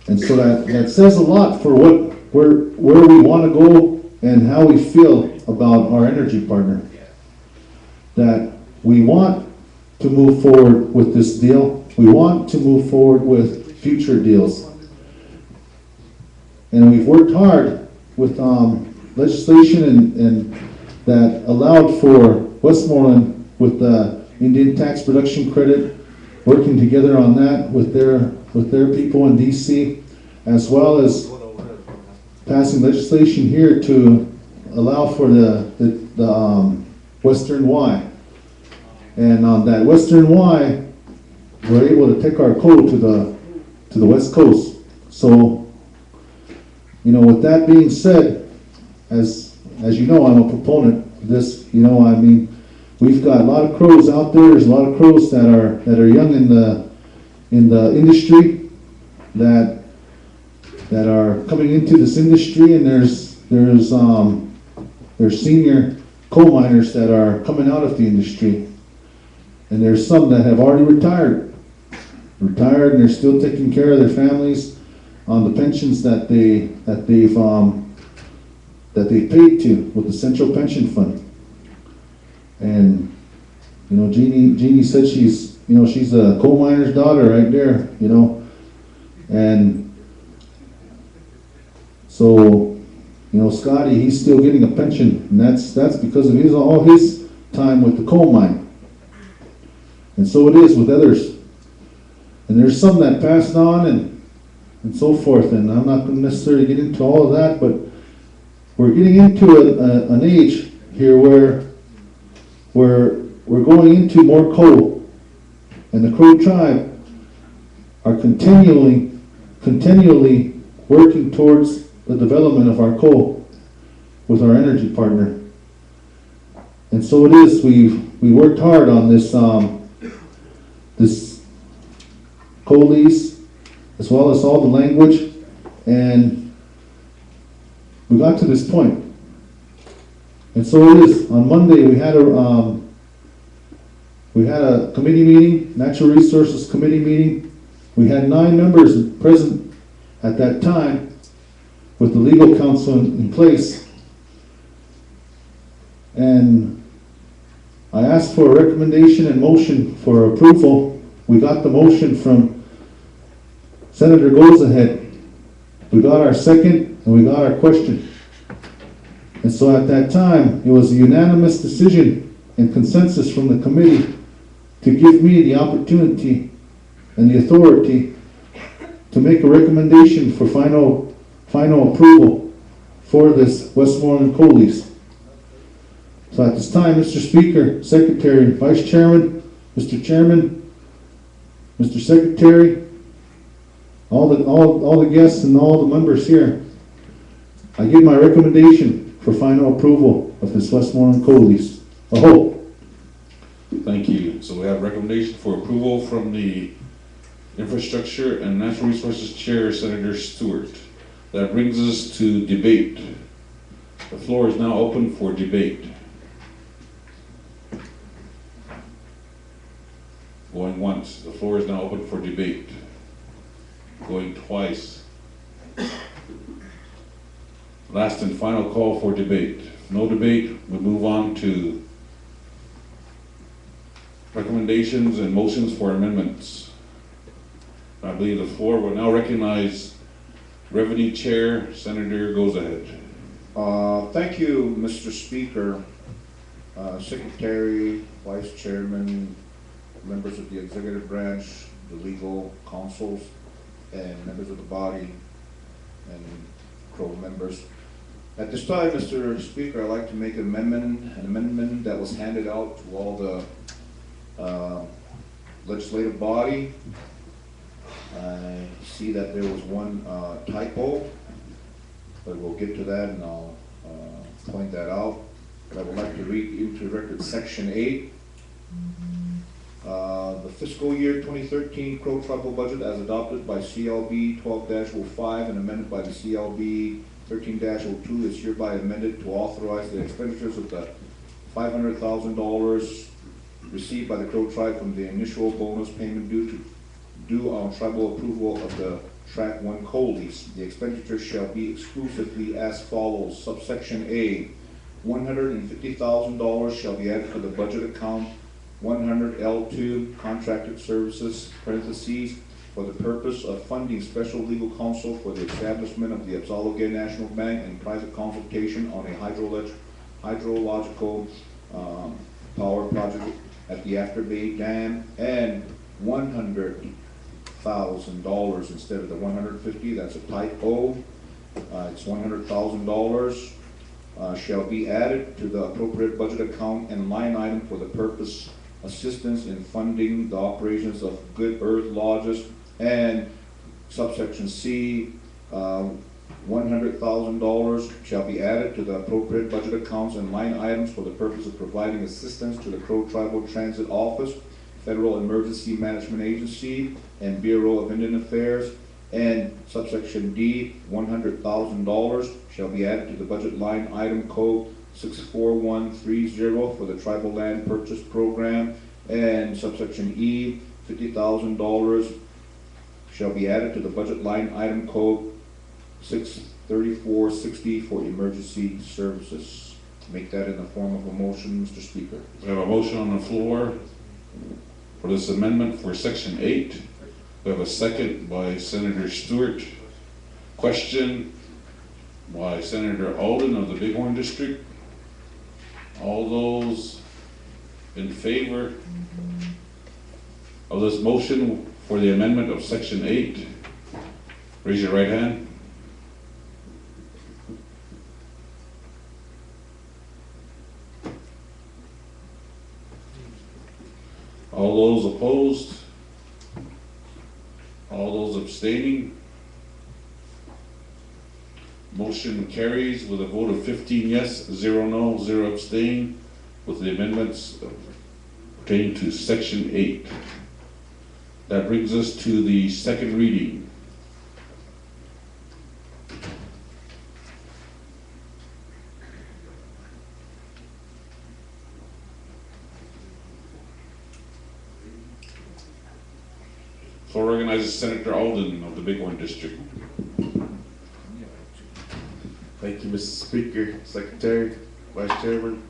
And so that says a lot for where we want to go and how we feel about our energy partner. That we want to move forward with this deal. We want to move forward with future deals. And we've worked hard with legislation and that allowed for Westmoreland with the Indian tax production credit, working together on that with their people in DC, as well as passing legislation here to allow for the Western Y. And on that Western Y, we're able to take our code to the West Coast. So, with that being said, as you know, I'm a proponent of this. We've got a lot of crows out there. There's a lot of crows that are young in the industry that are coming into this industry, and there's senior coal miners that are coming out of the industry, and there's some that have already retired, and they're still taking care of their families on the pensions that they've paid to with the Central Pension Fund. And Jeannie said she's a coal miner's daughter right there, and so Scotty, he's still getting a pension, and that's because of all his time with the coal mine. And so it is with others. And there's some that passed on and so forth, and I'm not going to necessarily get into all of that, but we're getting into an age here where we're going into more coal, and the Crow tribe are continually working towards the development of our coal with our energy partner. And so it is, we worked hard on this this coal lease, as well as all the language, and we got to this point. And so it is, on Monday we had a committee meeting, Natural Resources Committee meeting. We had 9 members present at that time with the legal counsel in place. And I asked for a recommendation and motion for approval. We got the motion from Senator Goes Ahead. We got our second and we got our question. And so at that time, it was a unanimous decision and consensus from the committee to give me the opportunity and the authority to make a recommendation for final approval for this Westmoreland coal lease. So at this time, Mr. Speaker, Secretary, Vice Chairman, Mr. Chairman, Mr. Secretary, all the guests and all the members here, I give my recommendation for final approval of this Westmoreland coal lease. Aho. Thank you. So we have recommendation for approval from the Infrastructure and Natural Resources Chair, Senator Stewart. That brings us to debate. The floor is now open for debate. Going once. The floor is now open for debate. Going twice. Last and final call for debate. No debate, we move on to recommendations and motions for amendments. I believe the floor will now recognize Revenue Chair, Senator goes ahead. Thank you, Mr. Speaker, Secretary, Vice Chairman, members of the executive branch, the legal councils, and members of the body, and Crow members. At this time, Mr. Speaker, I'd like to make an amendment that was handed out to all the legislative body. I see that there was one typo, but we'll get to that and I'll point that out. But I would like to read into the record section 8. The fiscal year 2013 Crow Tribal budget as adopted by CLB 12-05 and amended by the CLB 13-02 is hereby amended to authorize the expenditures of the $500,000 received by the Crow tribe from the initial bonus payment due on tribal approval of the Tract 1 coal lease. The expenditures shall be exclusively as follows. Subsection A, $150,000 shall be added to the budget account 100L2 contracted services, parentheses, for the purpose of funding special legal counsel for the establishment of the Absaloge National Bank and private consultation on a hydrological power project at the Afterbay Dam, and $100,000 instead of the 150. That's a typo. It's $100,000 shall be added to the appropriate budget account and line item for the purpose assistance in funding the operations of Good Earth Lodges, and subsection C, $100,000 shall be added to the appropriate budget accounts and line items for the purpose of providing assistance to the Crow Tribal Transit Office, Federal Emergency Management Agency, and Bureau of Indian Affairs. And subsection D, $100,000 shall be added to the budget line item code 64130 for the Tribal Land Purchase Program. And subsection E, $50,000 shall be added to the budget line item code 63460 for emergency services. Make that in the form of a motion, Mr. Speaker. We have a motion on the floor for this amendment for section 8. We have a second by Senator Stewart. Question by Senator Alden of the Bighorn District. All those in favor of this motion for the amendment of section 8, raise your right hand. All those opposed? All those abstaining? Motion carries with a vote of 15 yes, 0 no, 0 abstain, with the amendments pertaining to section 8. That brings us to the second reading. Floor recognizes Senator Alden of the Bighorn District. Thank you, Mr. Speaker, Secretary, Vice Chairman,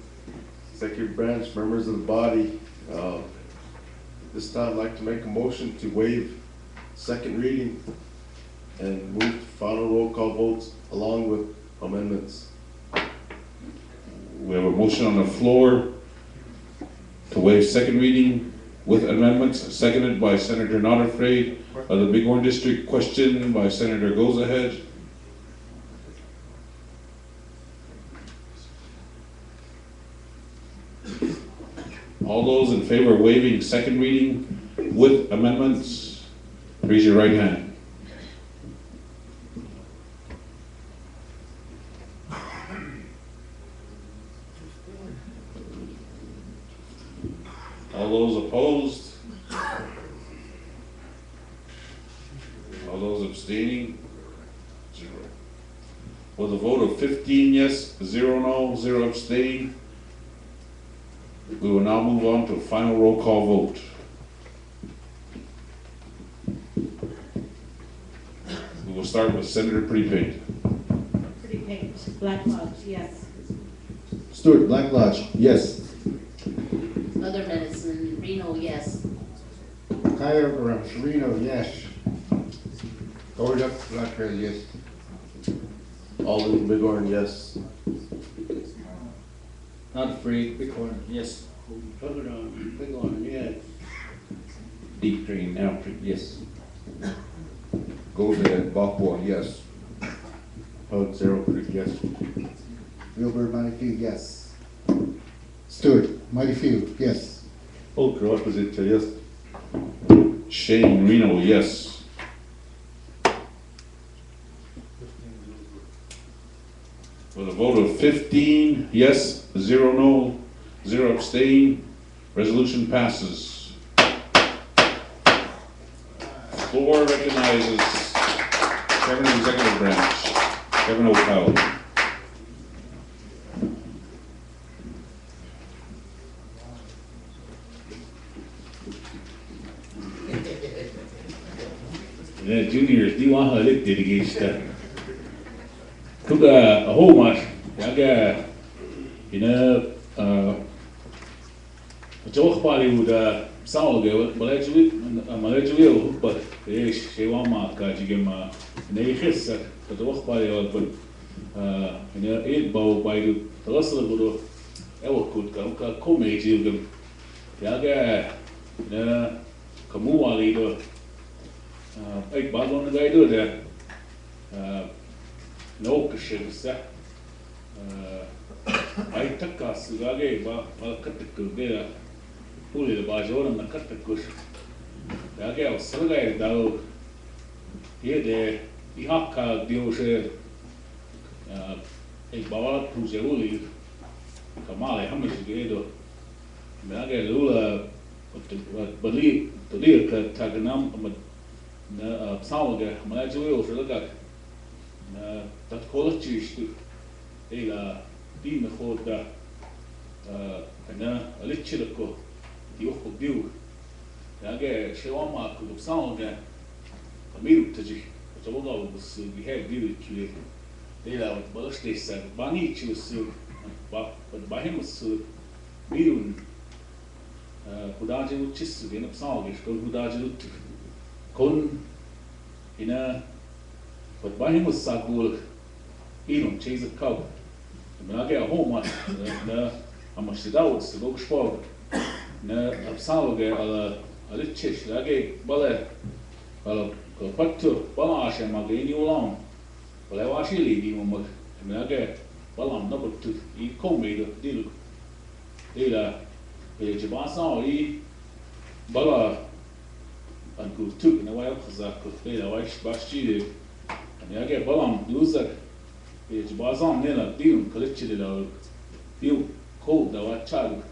Executive Branch, members of the body. This time I'd like to make a motion to waive second reading and move to final roll call votes along with amendments. We have a motion on the floor to waive second reading with amendments, seconded by Senator Not Afraid of the Bighorn District. Question by Senator Goes Ahead. All those in favor of waiving second reading with amendments, raise your right hand. All those opposed? All those abstaining? 0. With a vote of 15 yes, 0 no, 0 abstain, we will now move on to a final roll call vote. We will start with Senator Prepaid. Prepaid, Black Lodge, yes. Stewart, Black Lodge, yes. Other Medicine, Reno, yes. Kyle Sereno, yes. Howard, Blackberry, yes. Alden Bighorn, yes. Not afraid, Bighorn, yes. Bighorn, yes. Deep Green, Alfred, yes. Golden, Buckboy, yes. Hug, Zero Creek, yes. Wilbur, Mighty Field, yes. Stewart, Mighty Field, yes. Old Cross, was it, yes? Shane Reno, yes. With a vote of 15 yes, 0 no, 0 abstain, resolution passes. Floor recognizes Chairman of the Executive Branch, Kevin O'Connell. juniors, di wa halik delegation. Kuga a whole much, yaga, joch bali would salge, malajui, but she won mark, jigema, neges, the joch bali, but eight bow by the Russell would ever could come, jilgum, yaga, Kamua leader. Ik bad on the guy do that. No question, sir. I took us, Gage, but cut the good there. Pull the bajon and the cut the cushion. The guy was so guy down here, the Haka, the ocean. Ik bought to Jeruli, Kamali, how much you do? I get Lula, but believe to deal Taganam. Na psalmige, maar dat is wel zo dat dat college is tu, ela die me goed da, na lichtje de ko, die ook op duw, ja ge, shewa ma ku psalmige, kamiru taji, dat ook al was we have duw tu, ela wat balast is, bani tu so, wat bij hem was miru, kudaje utchis, we na psalmige, kudaje ut. Kon but by him was Sagul, he don't chase a cow. When I get home, I must sit out to go sport. A salve, a little chish, I get ballet, a put to Balash and Magani along. Well, I was really even more. And I get Balam number 2, he come made a deal. Dela, Jabasa, he Bala. And go took and away because I could play the white bastille. And I get Balam loser. It's Bazan Nilla, deal, collected it out. Deal cold, the white child.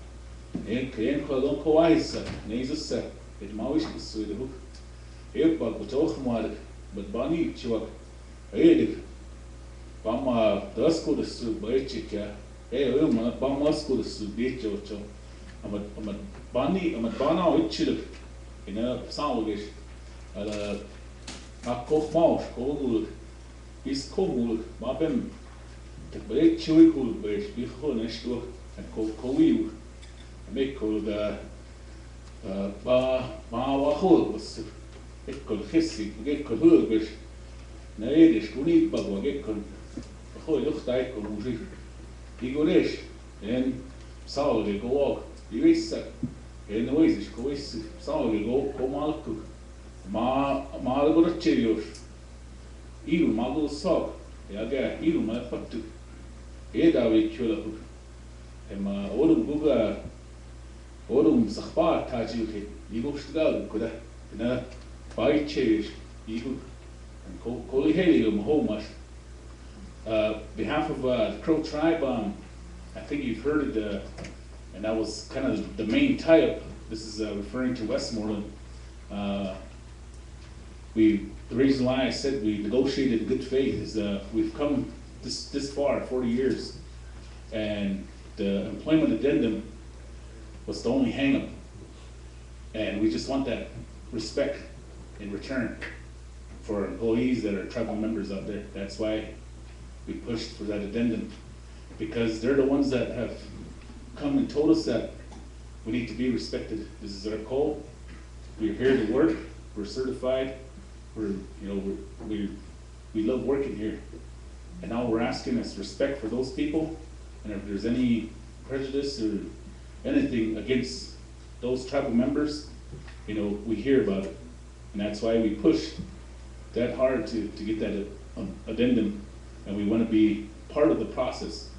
And Kayan Colon Coisa, Nazis set. It Mawish was so the hook. Here, but Ochmad, but Bunny Chua. Edig. Bama Dusko the soup, Baichika. Hey, Bamasko the soup, Beachocho. I'm a Bunny, I'm a Bana with Chilip. In a sandwich, a koch mouse, cold, is cold, Mabem, the break chewy cool, but before next door, and cold, make cold, Wahol was it could hissy, get could hold, but Nadish could eat, but get could a whole look like a music. He go dish, and Saul they go walk, you is set. En the ways is cois, some will go malku. Malgo cherios. Iru mago sock. Yaga, Iru my fatu. Eda we chula. Emma Odum Guga Odum Sahpa Taji, Igo Stal, could I? Buy cherish, Igu, and Koli Helium, Homas. Behalf of the Crow tribe, I think you've heard of the. And that was kind of the main tie-up. This is referring to Westmoreland. The reason why I said we negotiated in good faith is we've come this far, 40 years, and the employment addendum was the only hang-up. And we just want that respect in return for employees that are tribal members out there. That's why we pushed for that addendum, because they're the ones that have come and told us that we need to be respected. This is our call. We're here to work. We're certified. we love working here. And now we're asking us respect for those people, and if there's any prejudice or anything against those tribal members, we hear about it. And that's why we push that hard to get that addendum, and we want to be part of the process,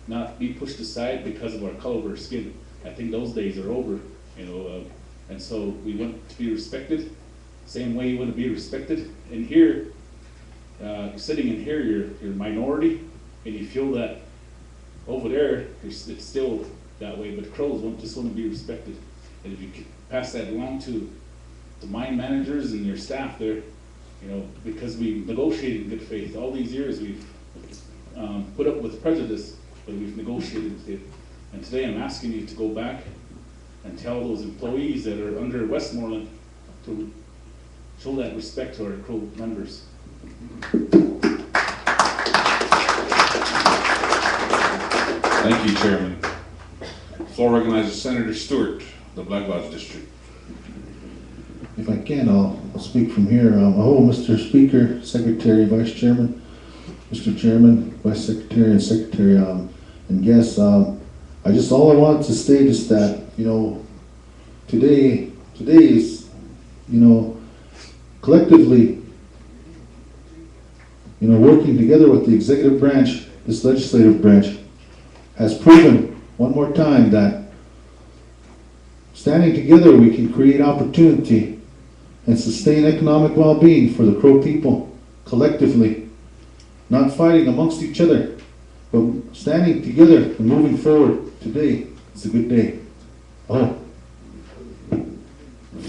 not be pushed aside because of our color of our skin. I think those days are over, and so we want to be respected, same way you want to be respected. And here, sitting in here, you're a minority, and you feel that over there, it's still that way, but Crows just want to be respected. And if you could pass that along to the mine managers and your staff there, because we negotiated in good faith. All these years we've put up with prejudice, but we've negotiated with it. And today I'm asking you to go back and tell those employees that are under Westmoreland to show that respect to our Crow members. Thank you, Chairman. Floor recognizes Senator Stewart, the Black Lodge District. If I can, I'll speak from here. Mr. Speaker, Secretary, Vice Chairman, Mr. Chairman, Vice Secretary, and Secretary, and guests. All I wanted to state is that, today is, collectively, working together with the executive branch, this legislative branch, has proven one more time that standing together we can create opportunity and sustain economic well-being for the Crow people collectively, not fighting amongst each other, but standing together and moving forward. Today is a good day. The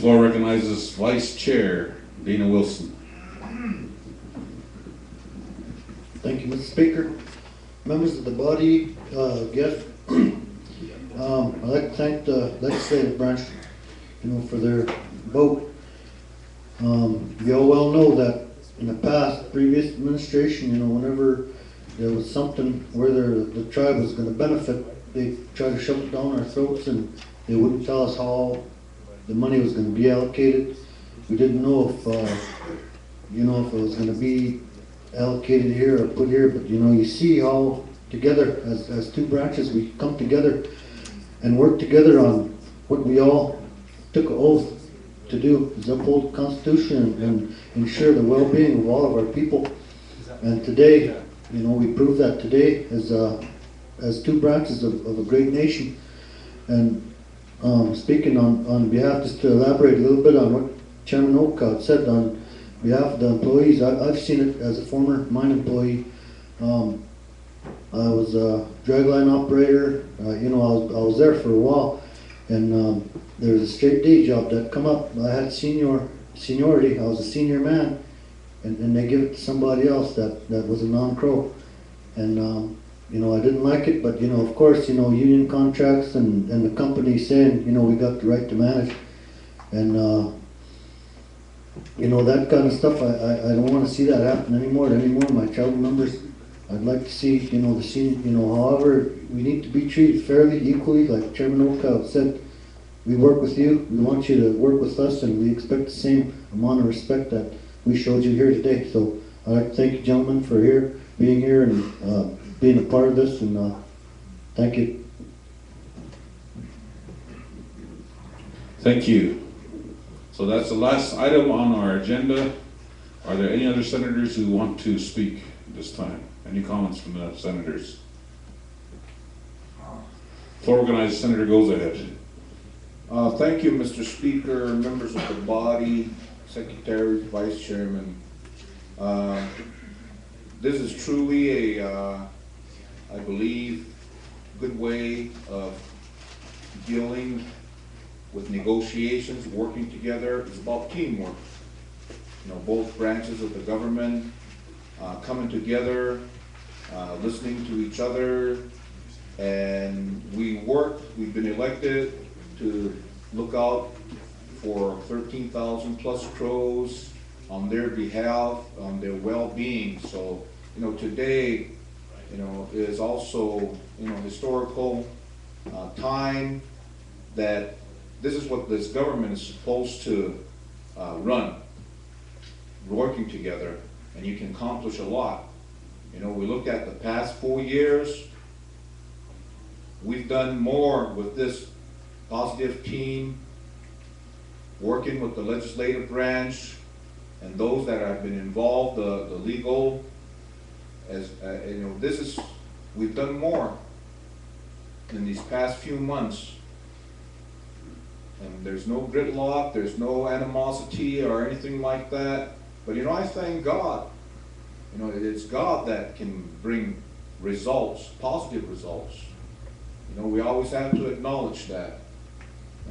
floor recognizes Vice Chair Dana Wilson. Thank you, Mr. Speaker. Members of the body, guests, I'd like to thank the legislative branch, for their vote. You all well know that in the past, previous administration, whenever there was something where the tribe was going to benefit, they tried to shove it down our throats, and they wouldn't tell us how the money was going to be allocated. We didn't know if it was going to be allocated here or put here, but you see how together as two branches we come together and work together on what we all took an oath to do, is uphold the Constitution and ensure the well-being of all of our people. And today, we prove that today as two branches of a great nation. And speaking on behalf, just to elaborate a little bit on what Chairman Oakcott said on behalf of the employees, I've seen it as a former mine employee. I was a dragline operator. I was there for a while, and there was a straight day job that come up. I had seniority. I was a senior man, and they give it to somebody else that was a non-Crow. And I didn't like it, but of course, union contracts and the company saying, we got the right to manage, and that kind of stuff. I don't want to see that happen anymore to any more of my tribal members. I'd like to see, the scene, however, we need to be treated fairly, equally, like Chairman Oakcott said. We work with you, we want you to work with us, and we expect the same amount of respect that we showed you here today. So I'd like to thank you, gentlemen, for being here and being a part of this, and thank you. Thank you. So that's the last item on our agenda. Are there any other senators who want to speak this time? Any comments from the senators? Floor organized, Senator goes ahead. Thank you, Mr. Speaker, members of the body, Secretary, Vice Chairman. This is truly I believe, good way of dealing with negotiations, working together. It's about teamwork. Both branches of the government coming together, listening to each other, and we've been elected to look out for 13,000 plus Crows on their behalf, on their well-being. So, today, is also, historical time that this is what this government is supposed to run. working together, and you can accomplish a lot. You know, we look at the past 4 years, we've done more with this positive team, working with the legislative branch and those that have been involved, the legal, as you know, we've done more in these past few months. And there's no gridlock, there's no animosity or anything like that. But you know, I thank God. You know, it's God that can bring results, positive results. You know, we always have to acknowledge that.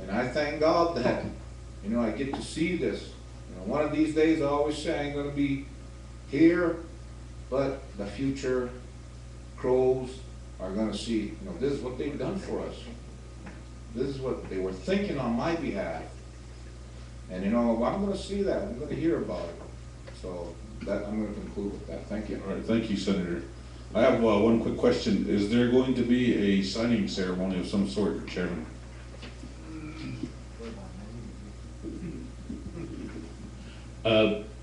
And I thank God that, you know, I get to see this. You know, one of these days I always say I ain't gonna be here, but the future crows are gonna see, you know, this is what they've done for us. This is what they were thinking on my behalf. And you know, I'm gonna see that, I'm gonna hear about it. So that, I'm gonna conclude with that. Thank you. All right, thank you, Senator. I have one quick question. Is there going to be a signing ceremony of some sort, Chairman?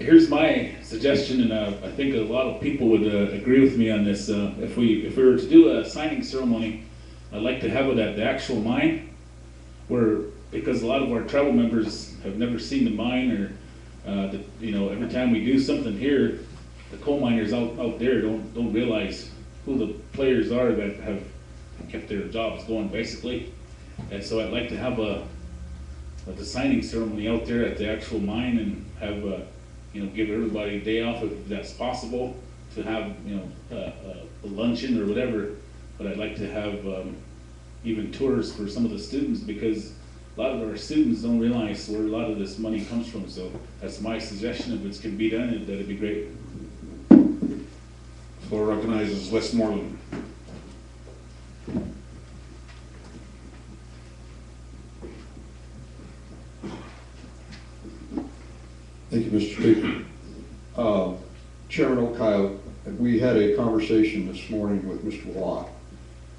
Here's my suggestion, and I think a lot of people would agree with me on this. If we were to do a signing ceremony, I'd like to have it at the actual mine, because a lot of our tribal members have never seen the mine, or you know, every time we do something here, the coal miners out there don't realize who the players are that have kept their jobs going, basically. And so I'd like to have the signing ceremony out there at the actual mine, and have you know, give everybody a day off if that's possible, to have, you know, a luncheon or whatever. But I'd like to have even tours for some of the students, because a lot of our students don't realize where a lot of this money comes from. So that's my suggestion. If it can be done, that'd be great. Floor recognizes Westmoreland. Thank you, Mr. Speaker. Chairman O'Kyle, we had a conversation this morning with Mr. Watt,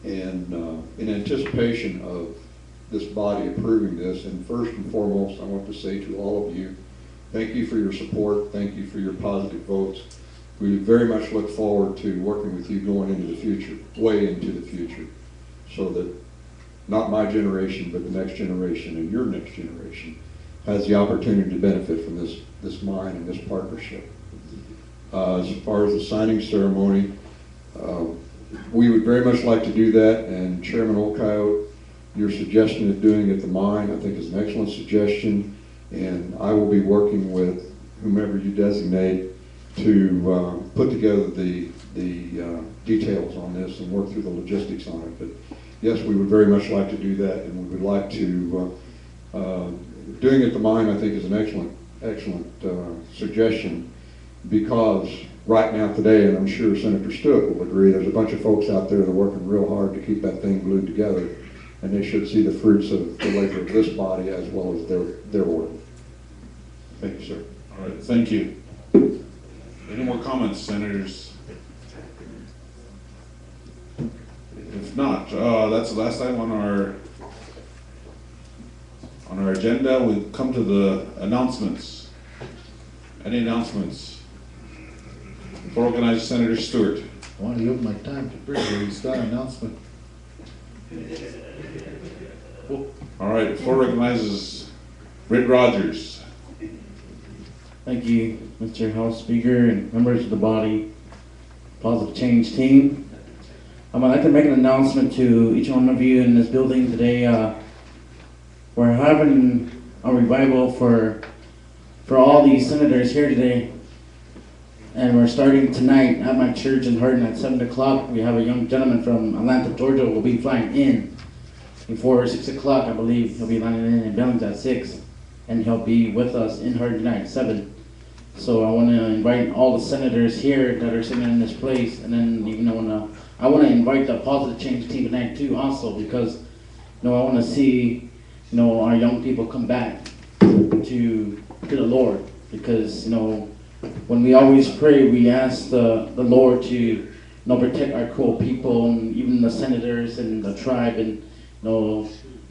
and in anticipation of this body approving this, and first and foremost, I want to say to all of you, thank you for your support, thank you for your positive votes. We very much look forward to working with you going into the future, way into the future, so that not my generation, but the next generation and your next generation has the opportunity to benefit from this mine and this partnership. As far as the signing ceremony, we would very much like to do that, and Chairman O'Kyle, your suggestion of doing it at the mine, I think is an excellent suggestion, and I will be working with whomever you designate to put together the details on this and work through the logistics on it. But yes, we would very much like to do that, and we would like to, doing it at the mine, I think, is an excellent suggestion, because right now today, and I'm sure Senator Stewart will agree, there's a bunch of folks out there that are working real hard to keep that thing glued together, and they should see the fruits of the labor of this body as well as their work. Thank you, sir. All right, thank you. Any more comments, Senators? If not, that's the last item on our agenda. We come to the announcements. Any announcements? For organized Senator Stewart. I want to yield my time to Bridger. He's got an announcement. All right, floor recognizes Britt Rogers. Thank you, Mr. House Speaker and members of the body, Positive Change team. I'd like to make an announcement to each one of you in this building today. We're having a revival for all these senators here today. And we're starting tonight at my church in Hardin at 7 o'clock. We have a young gentleman from Atlanta, Georgia, who will be flying in before 6 o'clock, I believe. He'll be landing in Billings at 6. And he'll be with us in Hardin tonight at 7. So I want to invite all the senators here that are sitting in this place. And then even I want to invite the Positive Change team tonight too also, because I want to see our young people come back to the Lord. Because when we always pray, we ask the Lord to protect our cool people, and even the senators and the tribe, and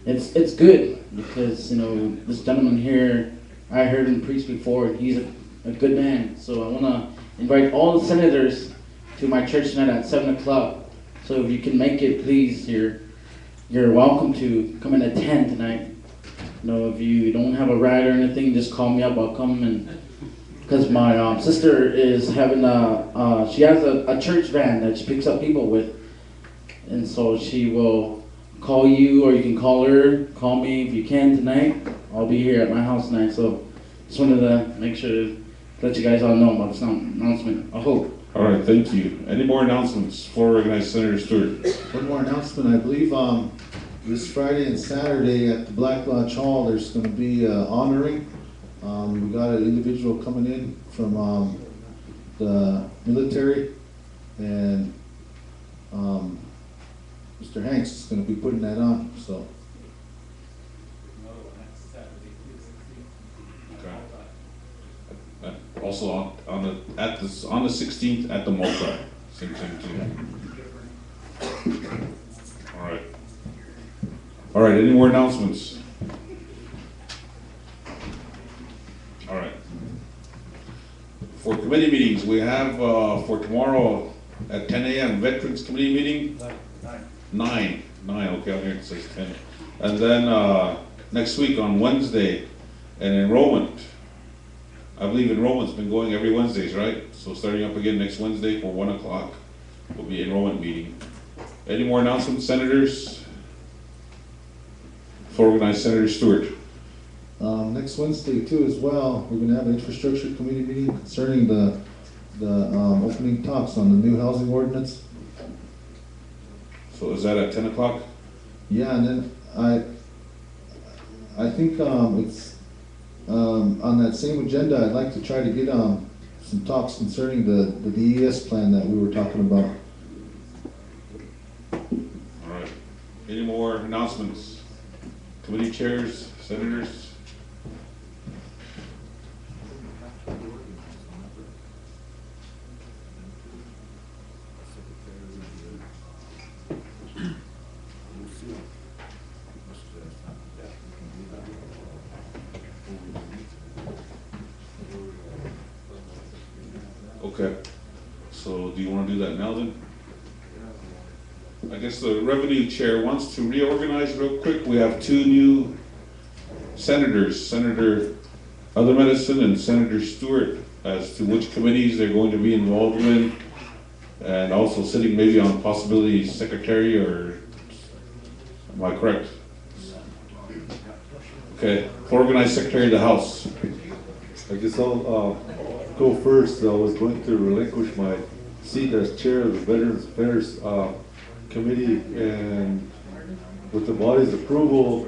it's good because this gentleman here, I heard him preach before, and he's a good man. So I want to invite all the senators to my church tonight at 7 o'clock. So if you can make it, please, you're welcome to come and attend tonight. You know, if you don't have a ride or anything, just call me up. I'll come and, because my sister is having she has a church van that she picks up people with. And so she will call you, or you can call her, call me if you can tonight. I'll be here at my house tonight. So just wanted to make sure to let you guys all know about this announcement. I hope. All right, thank you. Any more announcements? Floor recognized Senator Stewart. One more announcement, I believe, this Friday and Saturday at the Black Lodge Hall, there's gonna be, honoring. We got an individual coming in from, the military, and, Mr. Hanks is gonna be putting that on, so. Also on the 16th at the multi. Same thing too. All right, any more announcements? All right. For committee meetings, we have for tomorrow at 10 a.m. Veterans Committee meeting. 9, okay, out here it says 10. And then next week on Wednesday, an enrollment. I believe enrollment's been going every Wednesdays, right? So starting up again next Wednesday for 1 o'clock will be enrollment meeting. Any more announcements, senators? For organized Senator Stewart. Next Wednesday too as well, we're gonna have an infrastructure committee meeting concerning the opening talks on the new housing ordinance. So is that at 10 o'clock? Yeah, and then I think, it's, on that same agenda, I'd like to try to get, some talks concerning the DES plan that we were talking about. All right. Any more announcements? Committee chairs, senators? Okay, so do you want to do that now then? I guess the revenue chair wants to reorganize real quick. We have 2 new senators, Senator Other Medicine and Senator Stewart, as to which committees they're going to be involved in, and also sitting maybe on possibility secretary, or am I correct? Okay, organized secretary of the House. I guess I'll go first. I was going to relinquish my seat as chair of the Veterans Affairs Committee, and with the body's approval,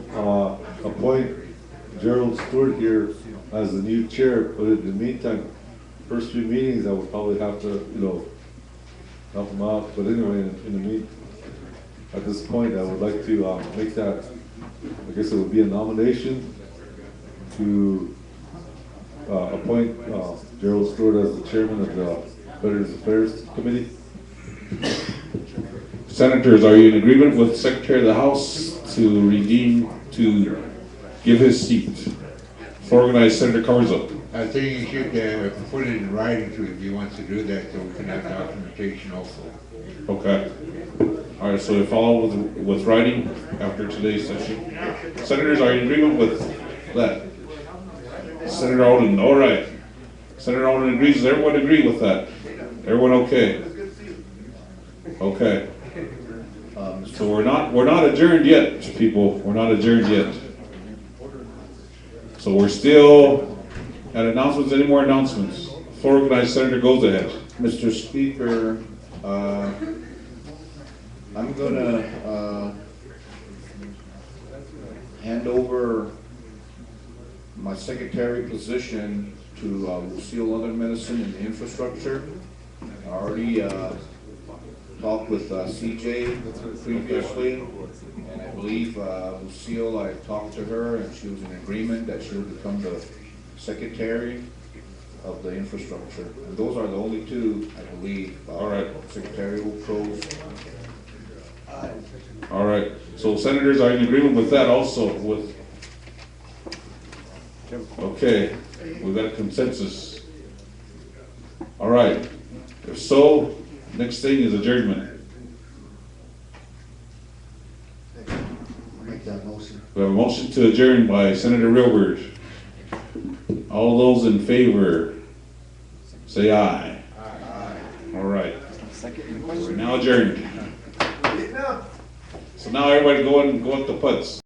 appoint Gerald Stewart here as the new chair. But in the meantime, first few meetings, I would probably have to, help him out. But anyway, at this point, I would like to make that, I guess it would be a nomination to appoint Gerald Stewart as the chairman of the Veterans Affairs Committee. Senators, are you in agreement with Secretary of the House to give his seat? For organized Senator Carzo. I think you should put it in writing too, if you want to do that, so we can have documentation also. Okay. All right, so we follow with writing after today's session. Senators, are you in agreement with that? Senator Alden, all right. Senator Alden agrees. Does everyone agree with that? Everyone okay? Okay. So we're not adjourned yet, people. We're not adjourned yet. So we're still at announcements. Any more announcements? Floor organized Senator goes ahead. Mr. Speaker, I'm gonna hand over my secretary position to Lucille Other Medicine in infrastructure. I already talked with CJ previously, and I believe Lucille, I talked to her and she was in agreement that she'll become the secretary of the infrastructure. And those are the only 2, I believe, all right, secretarial pros. All right, so senators are in agreement with that also with, okay, we've got a consensus. All right. If so, next thing is adjournment. Make that motion. We have a motion to adjourn by Senator Railbird. All those in favor, say aye. Aye. All right. We're now adjourned. So now everybody go at the putts.